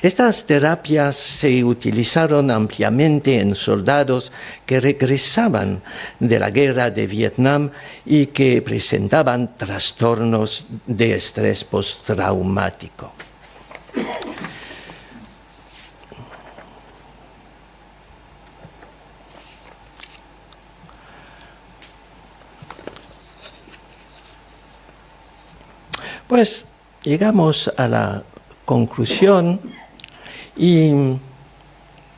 [SPEAKER 2] Estas terapias se utilizaron ampliamente en soldados que regresaban de la guerra de Vietnam y que presentaban trastornos de estrés postraumático. Pues llegamos a la conclusión y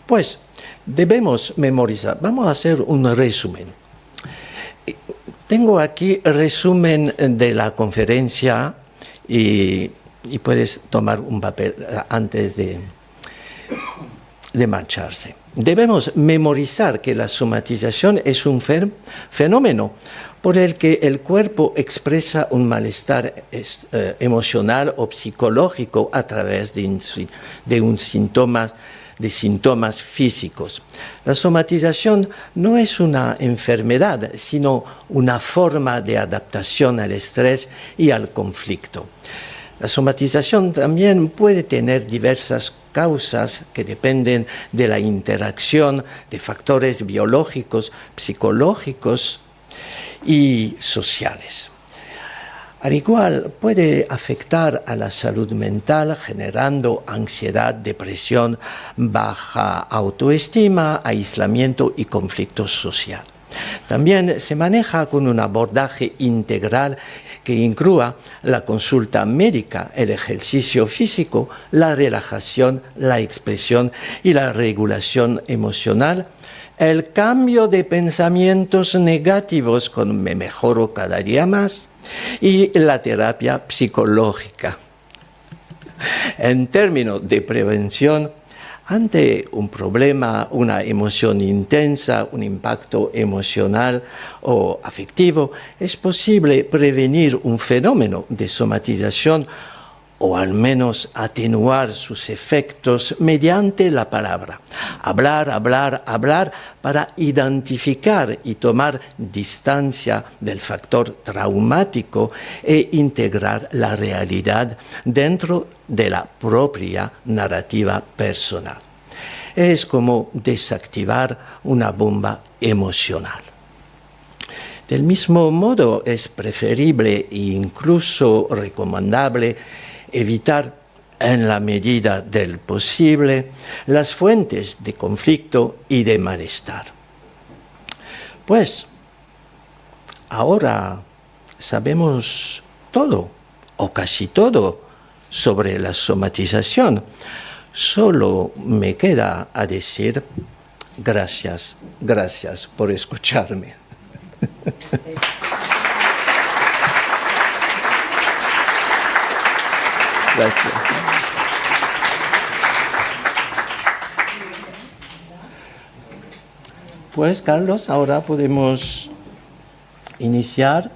[SPEAKER 2] pues debemos memorizar. Vamos a hacer un resumen. Tengo aquí el resumen de la conferencia y puedes tomar un papel antes de marcharse. Debemos memorizar que la somatización es un fenómeno por el que el cuerpo expresa un malestar emocional o psicológico a través de síntomas físicos. La somatización no es una enfermedad, sino una forma de adaptación al estrés y al conflicto. La somatización también puede tener diversas causas que dependen de la interacción de factores biológicos, psicológicos y sociales. Al igual, puede afectar a la salud mental generando ansiedad, depresión, baja autoestima, aislamiento y conflicto social. También se maneja con un abordaje integral que incluya la consulta médica, el ejercicio físico, la relajación, la expresión y la regulación emocional, el cambio de pensamientos negativos con me mejoro cada día más y la terapia psicológica. En términos de prevención, ante un problema, una emoción intensa, un impacto emocional o afectivo, es posible prevenir un fenómeno de somatización o al menos atenuar sus efectos mediante la palabra. Hablar para identificar y tomar distancia del factor traumático e integrar la realidad dentro de la propia narrativa personal. Es como desactivar una bomba emocional. Del mismo modo, es preferible e incluso recomendable evitar en la medida del posible las fuentes de conflicto y de malestar. Pues ahora sabemos todo, o casi todo, sobre la somatización. solo me queda a decir gracias, gracias por escucharme. Gracias. Pues, Carlos, ahora podemos iniciar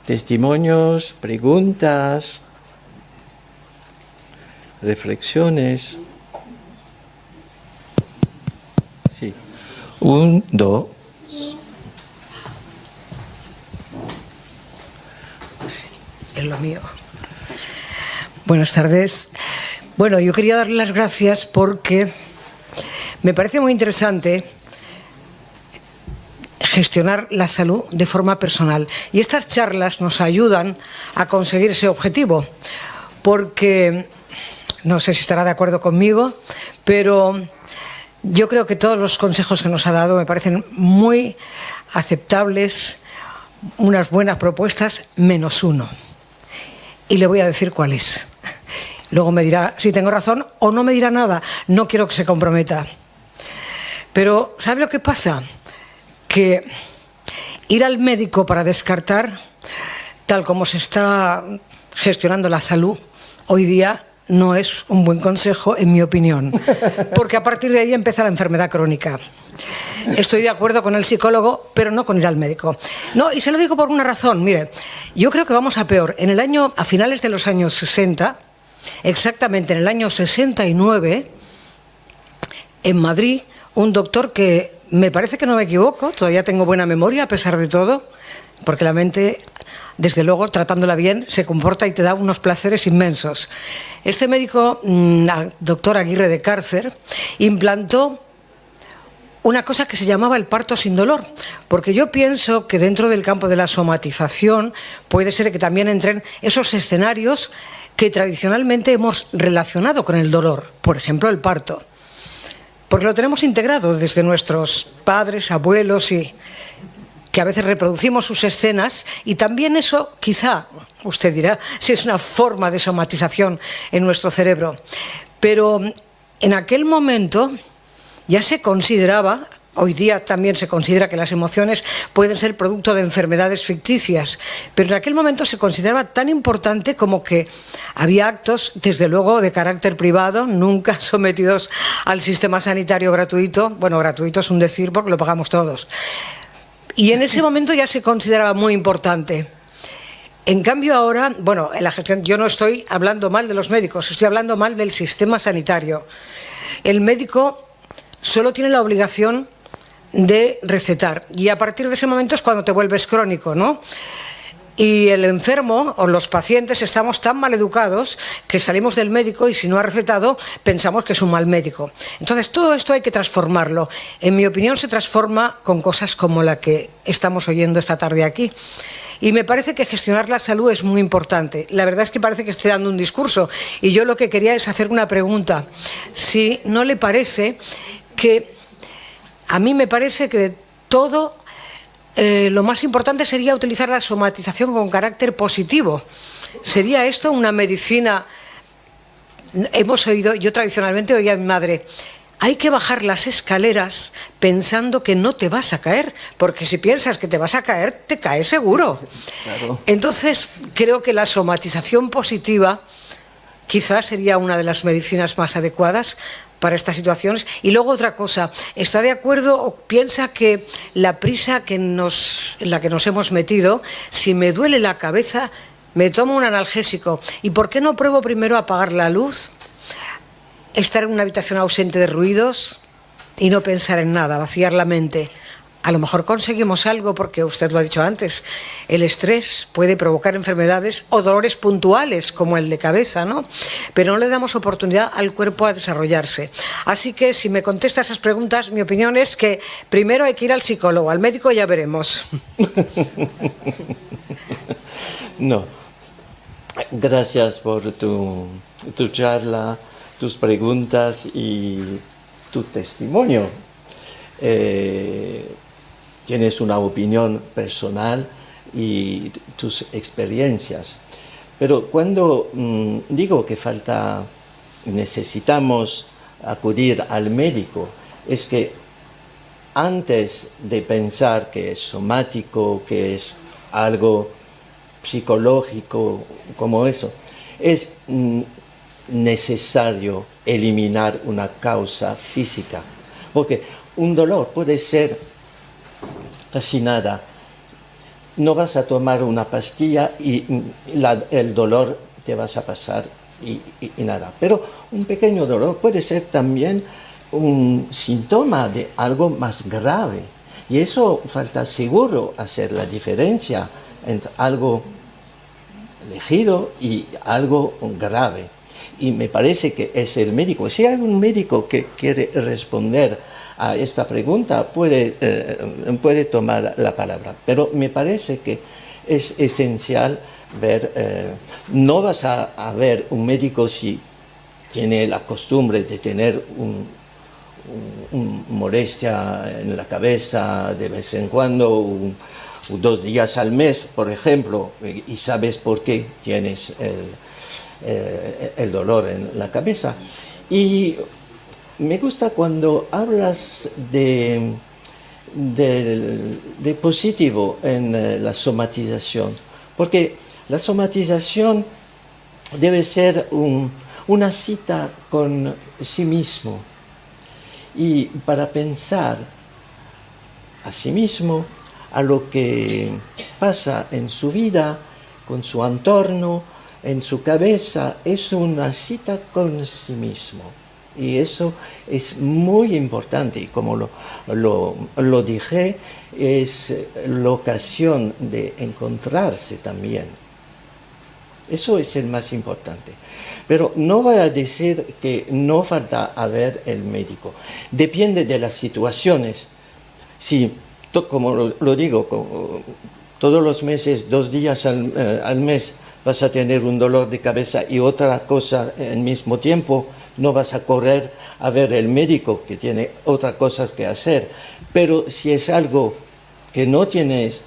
[SPEAKER 2] testimonios, preguntas, reflexiones. Sí. 1, 2.
[SPEAKER 4] Es lo mío. Buenas tardes. Bueno, yo quería darle las gracias porque me parece muy interesante gestionar la salud de forma personal. Y estas charlas nos ayudan a conseguir ese objetivo, porque, no sé si estará de acuerdo conmigo, pero yo creo que todos los consejos que nos ha dado me parecen muy aceptables, unas buenas propuestas, menos uno. Y le voy a decir cuál es. Luego me dirá si tengo razón o no me dirá nada. No quiero que se comprometa. Pero, ¿sabe lo que pasa? Que ir al médico para descartar, tal como se está gestionando la salud hoy día, no es un buen consejo, en mi opinión. Porque a partir de ahí empieza la enfermedad crónica. Estoy de acuerdo con el psicólogo, pero no con ir al médico. No, y se lo digo por una razón. Mire, yo creo que vamos a peor. A finales de los años 60, exactamente en el año 69, en Madrid, un doctor que, me parece que no me equivoco, todavía tengo buena memoria a pesar de todo, porque la mente, desde luego, tratándola bien, se comporta y te da unos placeres inmensos. Este médico, doctor Aguirre de Cárcer, implantó una cosa que se llamaba el parto sin dolor, porque yo pienso que dentro del campo de la somatización puede ser que también entren esos escenarios que tradicionalmente hemos relacionado con el dolor, por ejemplo el parto, porque lo tenemos integrado desde nuestros padres, abuelos, y que a veces reproducimos sus escenas, y también eso quizá, usted dirá, si es una forma de somatización en nuestro cerebro, pero en aquel momento ya se consideraba, hoy día también se considera que las emociones pueden ser producto de enfermedades ficticias, pero en aquel momento se consideraba tan importante como que había actos, desde luego, de carácter privado, nunca sometidos al sistema sanitario gratuito. Bueno, gratuito es un decir porque lo pagamos todos. Y en ese momento ya se consideraba muy importante. En cambio ahora, bueno, en la gestión, yo no estoy hablando mal de los médicos, estoy hablando mal del sistema sanitario. El médico solo tiene la obligación de recetar, y a partir de ese momento es cuando te vuelves crónico, ¿no? Y el enfermo o los pacientes estamos tan mal educados que salimos del médico y si no ha recetado pensamos que es un mal médico. Entonces todo esto hay que transformarlo. En mi opinión se transforma con cosas como la que estamos oyendo esta tarde aquí. Y me parece que gestionar la salud es muy importante. La verdad es que parece que estoy dando un discurso y yo lo que quería es hacer una pregunta. Si no le parece que, a mí me parece que de todo lo más importante sería utilizar la somatización con carácter positivo. ¿Sería esto una medicina? Hemos oído, yo tradicionalmente oía a mi madre, hay que bajar las escaleras pensando que no te vas a caer, porque si piensas que te vas a caer, te caes seguro. Claro. Entonces, creo que la somatización positiva quizás sería una de las medicinas más adecuadas para estas situaciones. Y luego otra cosa, ¿está de acuerdo o piensa que la prisa en la que nos hemos metido, si me duele la cabeza, me tomo un analgésico? ¿Y por qué no pruebo primero a apagar la luz, estar en una habitación ausente de ruidos y no pensar en nada, vaciar la mente? A lo mejor conseguimos algo, porque usted lo ha dicho antes, el estrés puede provocar enfermedades o dolores puntuales como el de cabeza, ¿no? Pero no le damos oportunidad al cuerpo a desarrollarse. Así que si me contesta esas preguntas, mi opinión es que primero hay que ir al psicólogo, al médico ya veremos.
[SPEAKER 2] No. Gracias por tu charla, tus preguntas y tu testimonio. Tienes una opinión personal y tus experiencias. Pero cuando digo que falta necesitamos acudir al médico es que antes de pensar que es somático, que es algo psicológico como eso, es necesario eliminar una causa física, porque un dolor puede ser casi nada. No vas a tomar una pastilla y el dolor te vas a pasar y nada. Pero un pequeño dolor puede ser también un síntoma de algo más grave. Y eso falta seguro hacer la diferencia entre algo ligero y algo grave. Y me parece que es el médico. Si hay un médico que quiere responder a esta pregunta, puede tomar la palabra. Pero me parece que es esencial ver, no vas a ver un médico si tiene la costumbre de tener molestia en la cabeza de vez en cuando, 2 días al mes, por ejemplo, y sabes por qué tienes el dolor en la cabeza. Y me gusta cuando hablas de positivo en la somatización, porque la somatización debe ser una cita con sí mismo, y para pensar a sí mismo, a lo que pasa en su vida, con su entorno, en su cabeza, es una cita con sí mismo. Y eso es muy importante, y como lo dije, es la ocasión de encontrarse también. Eso es el más importante. Pero no voy a decir que no falta a ver el médico. Depende de las situaciones. Si, como lo digo, todos los meses, 2 días al mes, vas a tener un dolor de cabeza y otra cosa al mismo tiempo, no vas a correr a ver el médico, que tiene otras cosas que hacer. Pero si es algo que no tienes,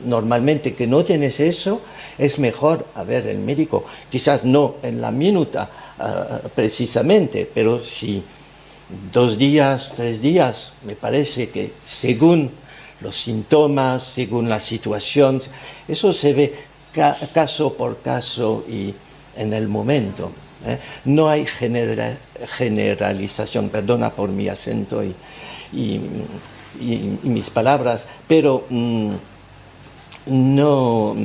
[SPEAKER 2] normalmente que no tienes eso, es mejor a ver el médico. Quizás no en la minuta precisamente, pero si 2 días, 3 días, me parece que según los síntomas, según la situación, eso se ve caso por caso y en el momento. No hay generalización, perdona por mi acento y mis palabras, pero no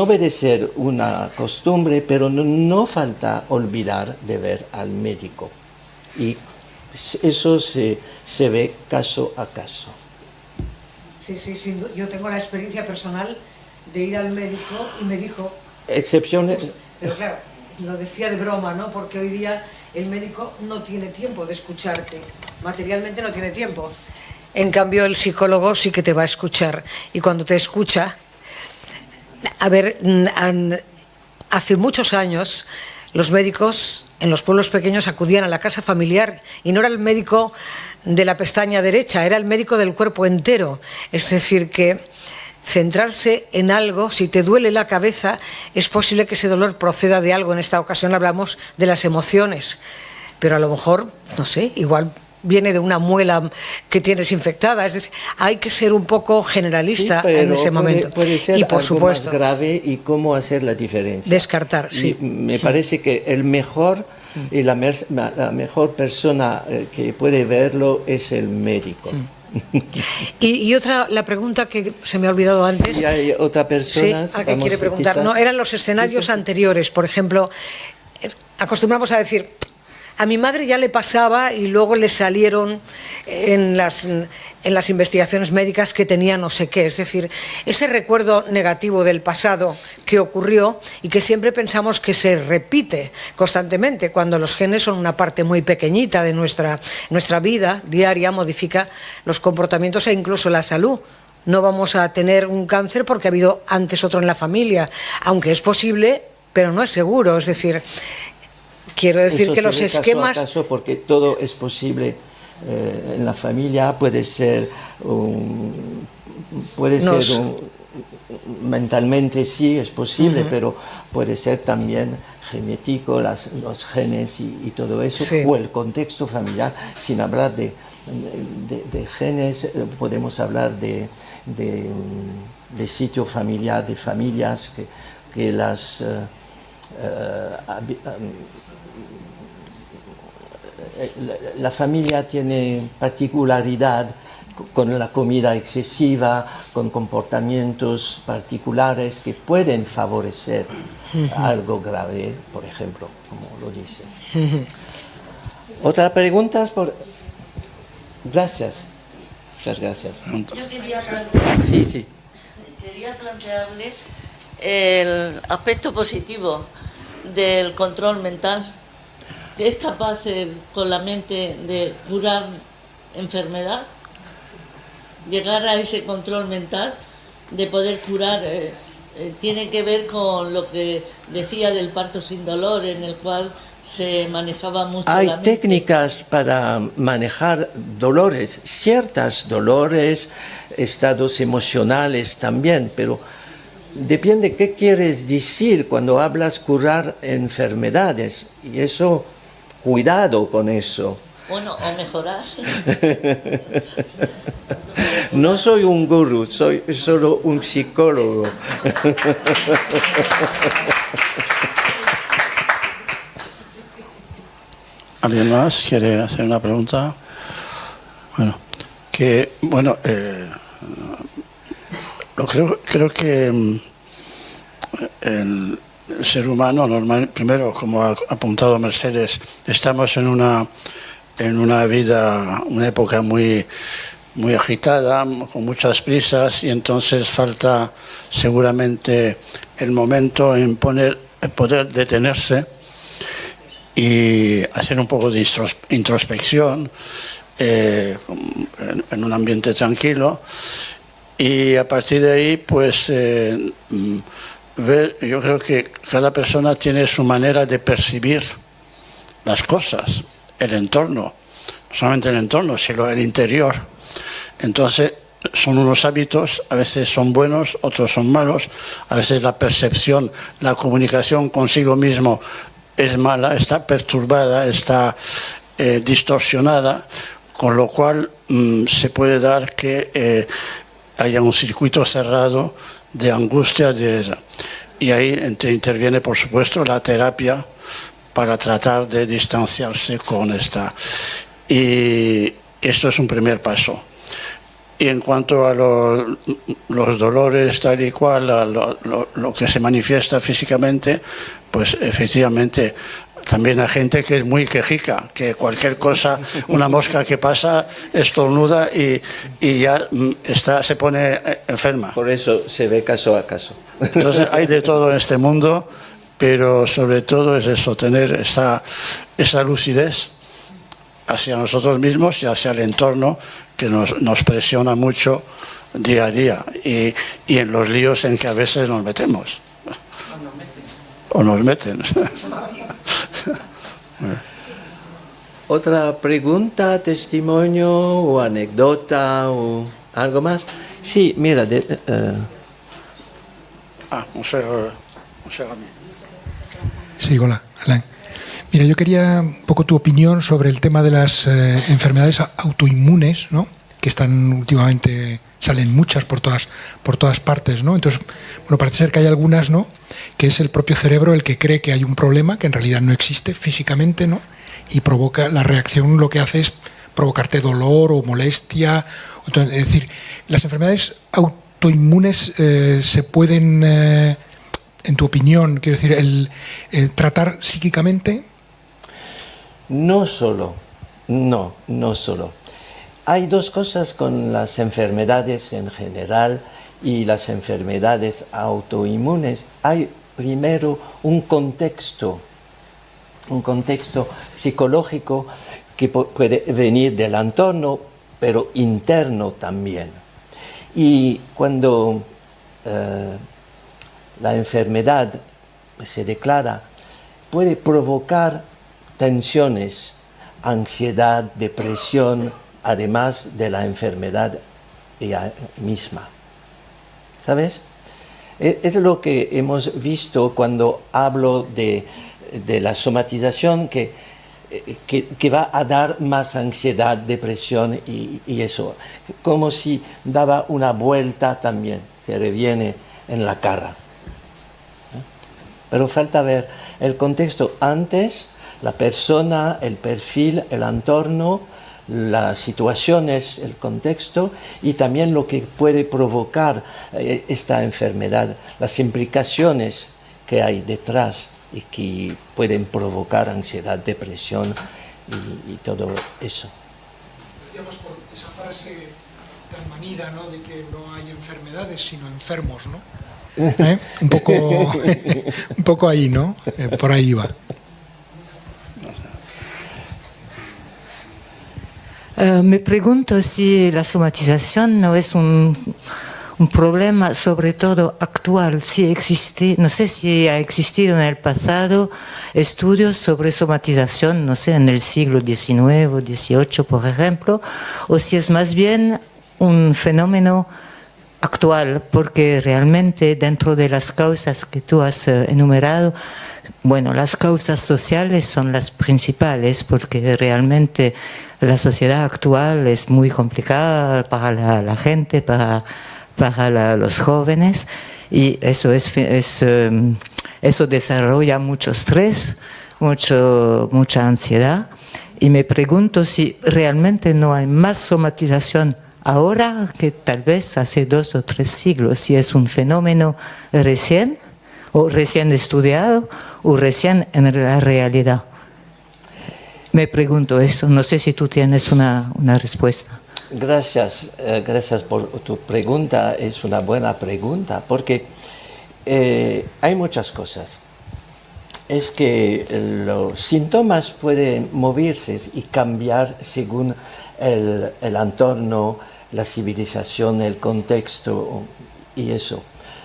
[SPEAKER 2] debe ser una costumbre, pero no falta olvidar de ver al médico. Y eso se ve caso a caso.
[SPEAKER 4] Sí, yo tengo la experiencia personal de ir al médico y me dijo...
[SPEAKER 2] Excepciones...
[SPEAKER 4] Pues, pero claro, lo decía de broma, ¿no? Porque hoy día el médico no tiene tiempo de escucharte, materialmente no tiene tiempo. En cambio, el psicólogo sí que te va a escuchar, y cuando te escucha... A ver, hace muchos años los médicos en los pueblos pequeños acudían a la casa familiar y no era el médico de la pestaña derecha, era el médico del cuerpo entero. Es decir, que centrarse en algo, si te duele la cabeza, es posible que ese dolor proceda de algo. En esta ocasión hablamos de las emociones, pero a lo mejor, no sé, igual viene de una muela que tienes infectada. Es decir, hay que ser un poco generalista en ese momento.
[SPEAKER 2] Puede ser
[SPEAKER 4] y por
[SPEAKER 2] algo
[SPEAKER 4] supuesto,
[SPEAKER 2] más grave, y cómo hacer la diferencia.
[SPEAKER 4] Descartar, sí.
[SPEAKER 2] Y me parece que el mejor y la mejor persona que puede verlo es el médico.
[SPEAKER 4] Y otra, la pregunta que se me ha olvidado antes.
[SPEAKER 2] Si hay otra persona,
[SPEAKER 4] sí, ¿a qué quiere preguntar? Quizás... No, eran los escenarios anteriores. Por ejemplo, acostumbramos a decir, a mi madre ya le pasaba y luego le salieron en las investigaciones médicas que tenía no sé qué. Es decir, ese recuerdo negativo del pasado que ocurrió y que siempre pensamos que se repite constantemente, cuando los genes son una parte muy pequeñita de nuestra vida diaria, modifica los comportamientos e incluso la salud. No vamos a tener un cáncer porque ha habido antes otro en la familia, aunque es posible, pero no es seguro. Es decir, quiero decir que los esquemas...
[SPEAKER 2] Caso a caso, porque todo es posible en la familia, puede ser mentalmente sí es posible, pero puede ser también genético, los genes y todo eso,
[SPEAKER 4] Sí.
[SPEAKER 2] o el contexto familiar, sin hablar de genes, podemos hablar de sitio familiar, de familias que la familia tiene particularidad con la comida excesiva, con comportamientos particulares que pueden favorecer algo grave, por ejemplo, como lo dice. ¿Otra pregunta? Gracias. Muchas gracias.
[SPEAKER 5] Yo quería plantear,
[SPEAKER 2] Sí.
[SPEAKER 5] quería plantearle el aspecto positivo del control mental, que es capaz con la mente de curar enfermedad, llegar a ese control mental, de poder curar, tiene que ver con lo que decía del parto sin dolor, en el cual se manejaba mucho
[SPEAKER 2] Hay
[SPEAKER 5] la mente.
[SPEAKER 2] técnicas para manejar dolores, ciertos dolores, estados emocionales también, pero depende qué quieres decir cuando hablas curar enfermedades. Y eso, cuidado con eso.
[SPEAKER 5] Bueno, o mejorar.
[SPEAKER 2] No soy un gurú, soy solo un psicólogo.
[SPEAKER 1] ¿Alguien más quiere hacer una pregunta? Creo que el ser humano normal, primero, como ha apuntado Mercedes, estamos en una vida, una época muy agitada, con muchas prisas, y entonces falta seguramente el momento en poder detenerse y hacer un poco de introspección en un ambiente tranquilo, y a partir de ahí pues ver. Yo creo que cada persona tiene su manera de percibir las cosas, el entorno, no solamente el entorno, sino el interior. Entonces son unos hábitos, a veces son buenos, otros son malos, a veces la percepción, la comunicación consigo mismo es mala, está perturbada, está distorsionada, con lo cual se puede dar que haya un circuito cerrado de angustia, y ahí interviene, por supuesto, la terapia para tratar de distanciarse con esta. Y esto es un primer paso. Y en cuanto a los dolores tal y cual, lo que se manifiesta físicamente, pues efectivamente también hay gente que es muy quejica, que cualquier cosa, una mosca que pasa, estornuda y ya se pone enferma.
[SPEAKER 2] Por eso se ve caso a caso.
[SPEAKER 1] Entonces hay de todo en este mundo, pero sobre todo es eso, tener esa lucidez hacia nosotros mismos y hacia el entorno, que nos presiona mucho día a día, y en los líos en que a veces nos metemos. O nos meten.
[SPEAKER 2] ¿Otra pregunta, testimonio o anécdota o algo más? Sí, mira.
[SPEAKER 6] Sí, hola, Alain. Mira, yo quería un poco tu opinión sobre el tema de las enfermedades autoinmunes, ¿no? Que están últimamente, salen muchas por todas partes, ¿no? Entonces, bueno, parece ser que hay algunas, ¿no? Que es el propio cerebro el que cree que hay un problema que en realidad no existe físicamente, ¿no? Y provoca la reacción, lo que hace es provocarte dolor o molestia. Es decir, las enfermedades autoinmunes se pueden, en tu opinión, quiero decir, tratar psíquicamente.
[SPEAKER 2] No solo. Hay dos cosas con las enfermedades en general y las enfermedades autoinmunes. Hay primero un contexto psicológico que puede venir del entorno, pero interno también. Y cuando la enfermedad se declara, puede provocar tensiones, ansiedad, depresión, además de la enfermedad ella misma. ¿Sabes? Es lo que hemos visto cuando hablo de de la somatización que va a dar más ansiedad, depresión y eso. Como si daba una vuelta también, se reviene en la cara. Pero falta ver el contexto antes, la persona, el perfil, el entorno, las situaciones, el contexto y también lo que puede provocar esta enfermedad, las implicaciones que hay detrás y que pueden provocar ansiedad, depresión y todo eso.
[SPEAKER 6] Decíamos por esa frase tan manida, ¿no?, de que no hay enfermedades sino enfermos, ¿no? Un poco ahí, ¿no? Por ahí va.
[SPEAKER 7] Me pregunto si la somatización no es un problema sobre todo actual. Si existe, no sé si ha existido en el pasado estudios sobre somatización, no sé, en el siglo XIX o XVIII, por ejemplo, o si es más bien un fenómeno actual, porque realmente dentro de las causas que tú has enumerado, bueno, las causas sociales son las principales, porque realmente la sociedad actual es muy complicada para la gente, para los jóvenes, y eso eso desarrolla mucho estrés, mucha ansiedad, y me pregunto si realmente no hay más somatización ahora que tal vez hace 2 o 3 siglos, si es un fenómeno recién estudiado o recién en la realidad. Me pregunto eso, no sé si tú tienes una respuesta.
[SPEAKER 2] Gracias por tu pregunta, es una buena pregunta, porque hay muchas cosas. Es que los síntomas pueden moverse y cambiar según el entorno, la civilización, el contexto y eso.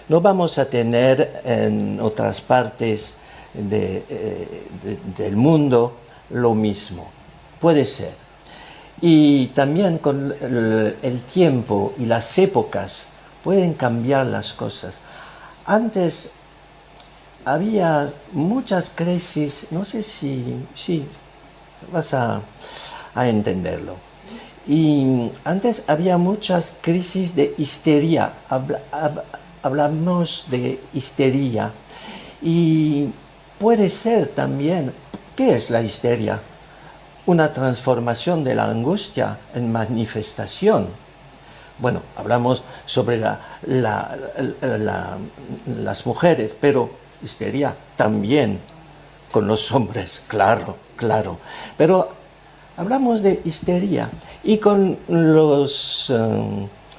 [SPEAKER 2] No vamos a tener en otras partes del mundo lo mismo. Puede ser. Y también con el tiempo y las épocas pueden cambiar las cosas. Antes había muchas crisis, no sé si vas a entenderlo. Y antes había muchas crisis de histeria, hablamos de histeria. Y puede ser también, ¿qué es la histeria? Una transformación de la angustia en manifestación. Bueno, hablamos sobre las mujeres, pero histeria también con los hombres, claro. Pero hablamos de histeria y con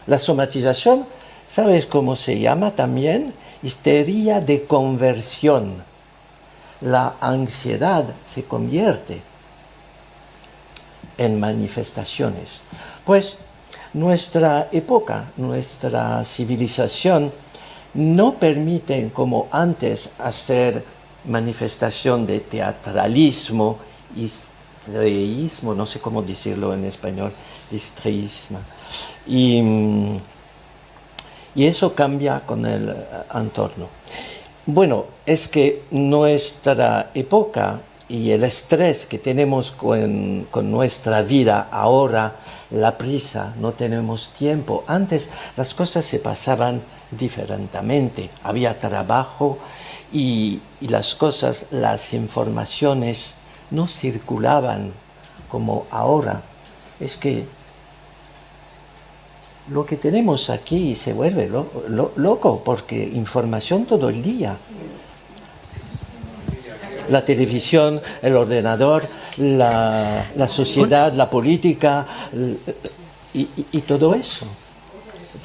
[SPEAKER 2] la somatización, ¿sabes cómo se llama también? Histeria de conversión. La ansiedad se convierte en manifestaciones. Pues nuestra época, nuestra civilización no permite como antes hacer manifestación de teatralismo, histrionismo, no sé cómo decirlo en español, histrionismo. Y eso cambia con el entorno. Bueno, es que nuestra época y el estrés que tenemos con nuestra vida ahora, la prisa, no tenemos tiempo. Antes las cosas se pasaban diferentemente, había trabajo y las cosas, las informaciones no circulaban como ahora. Es que lo que tenemos aquí se vuelve loco porque información todo el día. La televisión, el ordenador, la sociedad, la política y todo eso.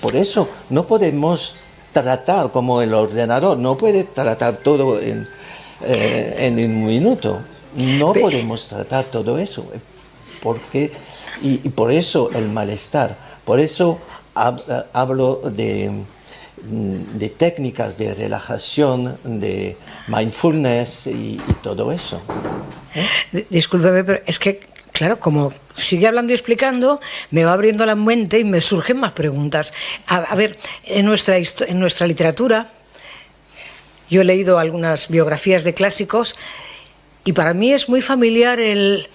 [SPEAKER 2] Por eso no podemos tratar como el ordenador, no puede tratar todo en un minuto. No podemos tratar todo eso. Y por eso el malestar. Por eso hablo de técnicas de relajación, de mindfulness y todo eso.
[SPEAKER 4] Discúlpeme, pero es que, claro, como sigue hablando y explicando, me va abriendo la mente y me surgen más preguntas. A ver, en nuestra literatura, yo he leído algunas biografías de clásicos Y para mí es muy familiar el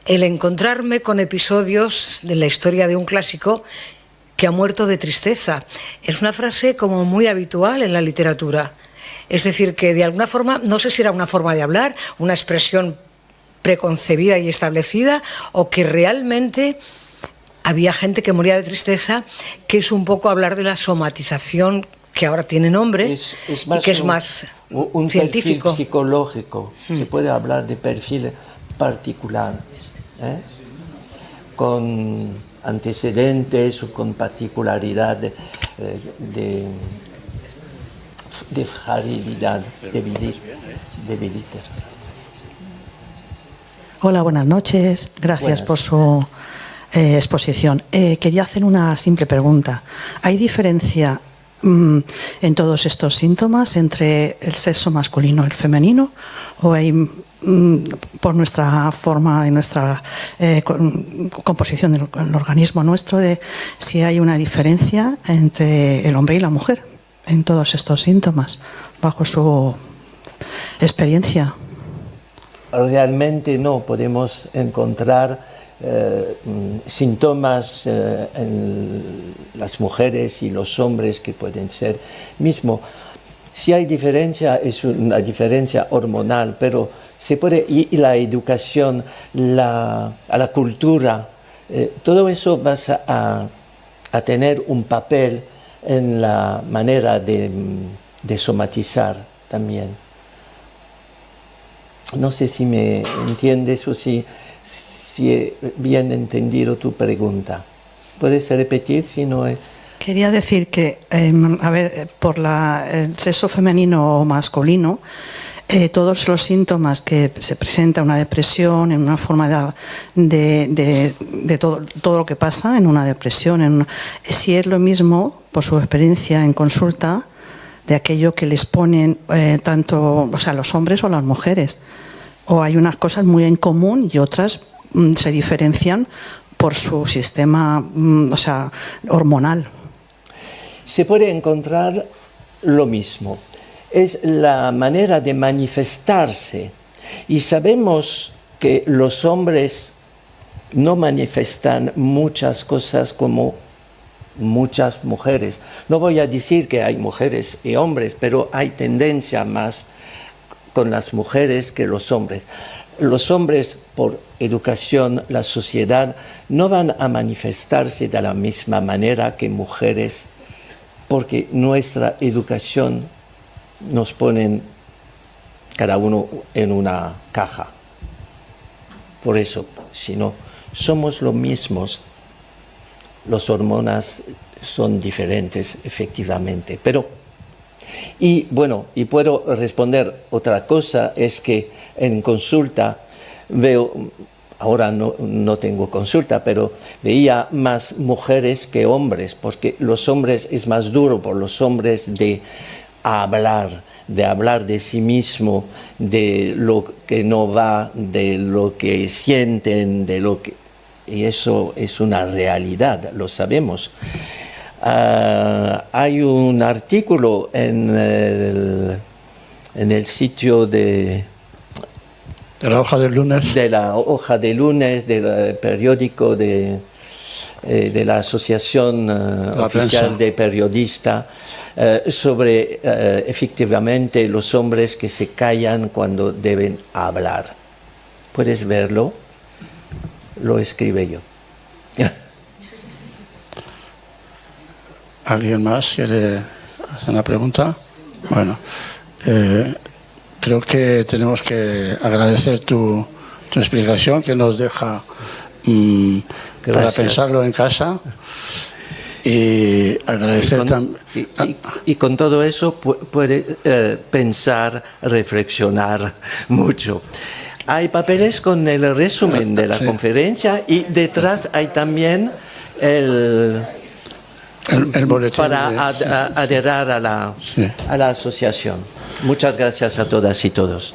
[SPEAKER 4] encontrarme con episodios de la historia de un clásico que ha muerto de tristeza. Es una frase como muy habitual en la literatura. Es decir, que de alguna forma, no sé si era una forma de hablar, una expresión preconcebida y establecida, o que realmente había gente que moría de tristeza, que es un poco hablar de la somatización, que ahora tiene nombre, y que es más
[SPEAKER 2] un
[SPEAKER 4] científico.
[SPEAKER 2] Perfil psicológico. Se puede hablar de perfil particular, con antecedentes o con particularidad de fragilidad, debilidad.
[SPEAKER 8] Hola, buenas noches. Gracias por su exposición. Quería hacer una simple pregunta. ¿Hay diferencia en todos estos síntomas entre el sexo masculino y el femenino? ¿O hay, por nuestra forma y nuestra composición del organismo nuestro, de si hay una diferencia entre el hombre y la mujer en todos estos síntomas, bajo su experiencia?
[SPEAKER 2] Realmente no podemos encontrar síntomas en las mujeres y los hombres que pueden ser mismo. Si hay diferencia, es una diferencia hormonal, pero se puede, y la educación, a la cultura, todo eso va a tener un papel en la manera de somatizar también. No sé si me entiendes o si he bien entendido tu pregunta. ¿Puedes repetir si no es...?
[SPEAKER 8] Quería decir que, por el sexo femenino o masculino, todos los síntomas que se presenta, una depresión, en una forma de todo lo que pasa en una depresión, si es lo mismo, por su experiencia en consulta, de aquello que les ponen tanto, o sea, los hombres o las mujeres, o hay unas cosas muy en común y otras se diferencian por su sistema, hormonal.
[SPEAKER 2] Se puede encontrar lo mismo. Es la manera de manifestarse. Y sabemos que los hombres no manifiestan muchas cosas como muchas mujeres. No voy a decir que hay mujeres y hombres, pero hay tendencia más con las mujeres que los hombres. Los hombres, por educación, la sociedad, no van a manifestarse de la misma manera que mujeres, porque nuestra educación nos pone cada uno en una caja. Por eso, si no somos los mismos, las hormonas son diferentes, efectivamente. Y puedo responder otra cosa, es que en consulta veo, ahora no tengo consulta, pero veía más mujeres que hombres, porque los hombres es más duro por los hombres de hablar de sí mismo, de lo que no va, de lo que sienten, y eso es una realidad, lo sabemos. Hay un artículo en el sitio de
[SPEAKER 1] la hoja del lunes.
[SPEAKER 2] De la hoja de lunes, del periódico de la Asociación Oficial de Periodistas, sobre efectivamente los hombres que se callan cuando deben hablar. ¿Puedes verlo? Lo escribe yo.
[SPEAKER 1] ¿Alguien más quiere hacer una pregunta? Bueno, creo que tenemos que agradecer tu explicación, que nos deja para pensarlo en casa, y agradecer también.
[SPEAKER 2] Y con todo eso puede pensar, reflexionar mucho. Hay papeles con el resumen de la conferencia, y detrás hay también el boletín para adherir a la asociación. Muchas gracias a todas y todos.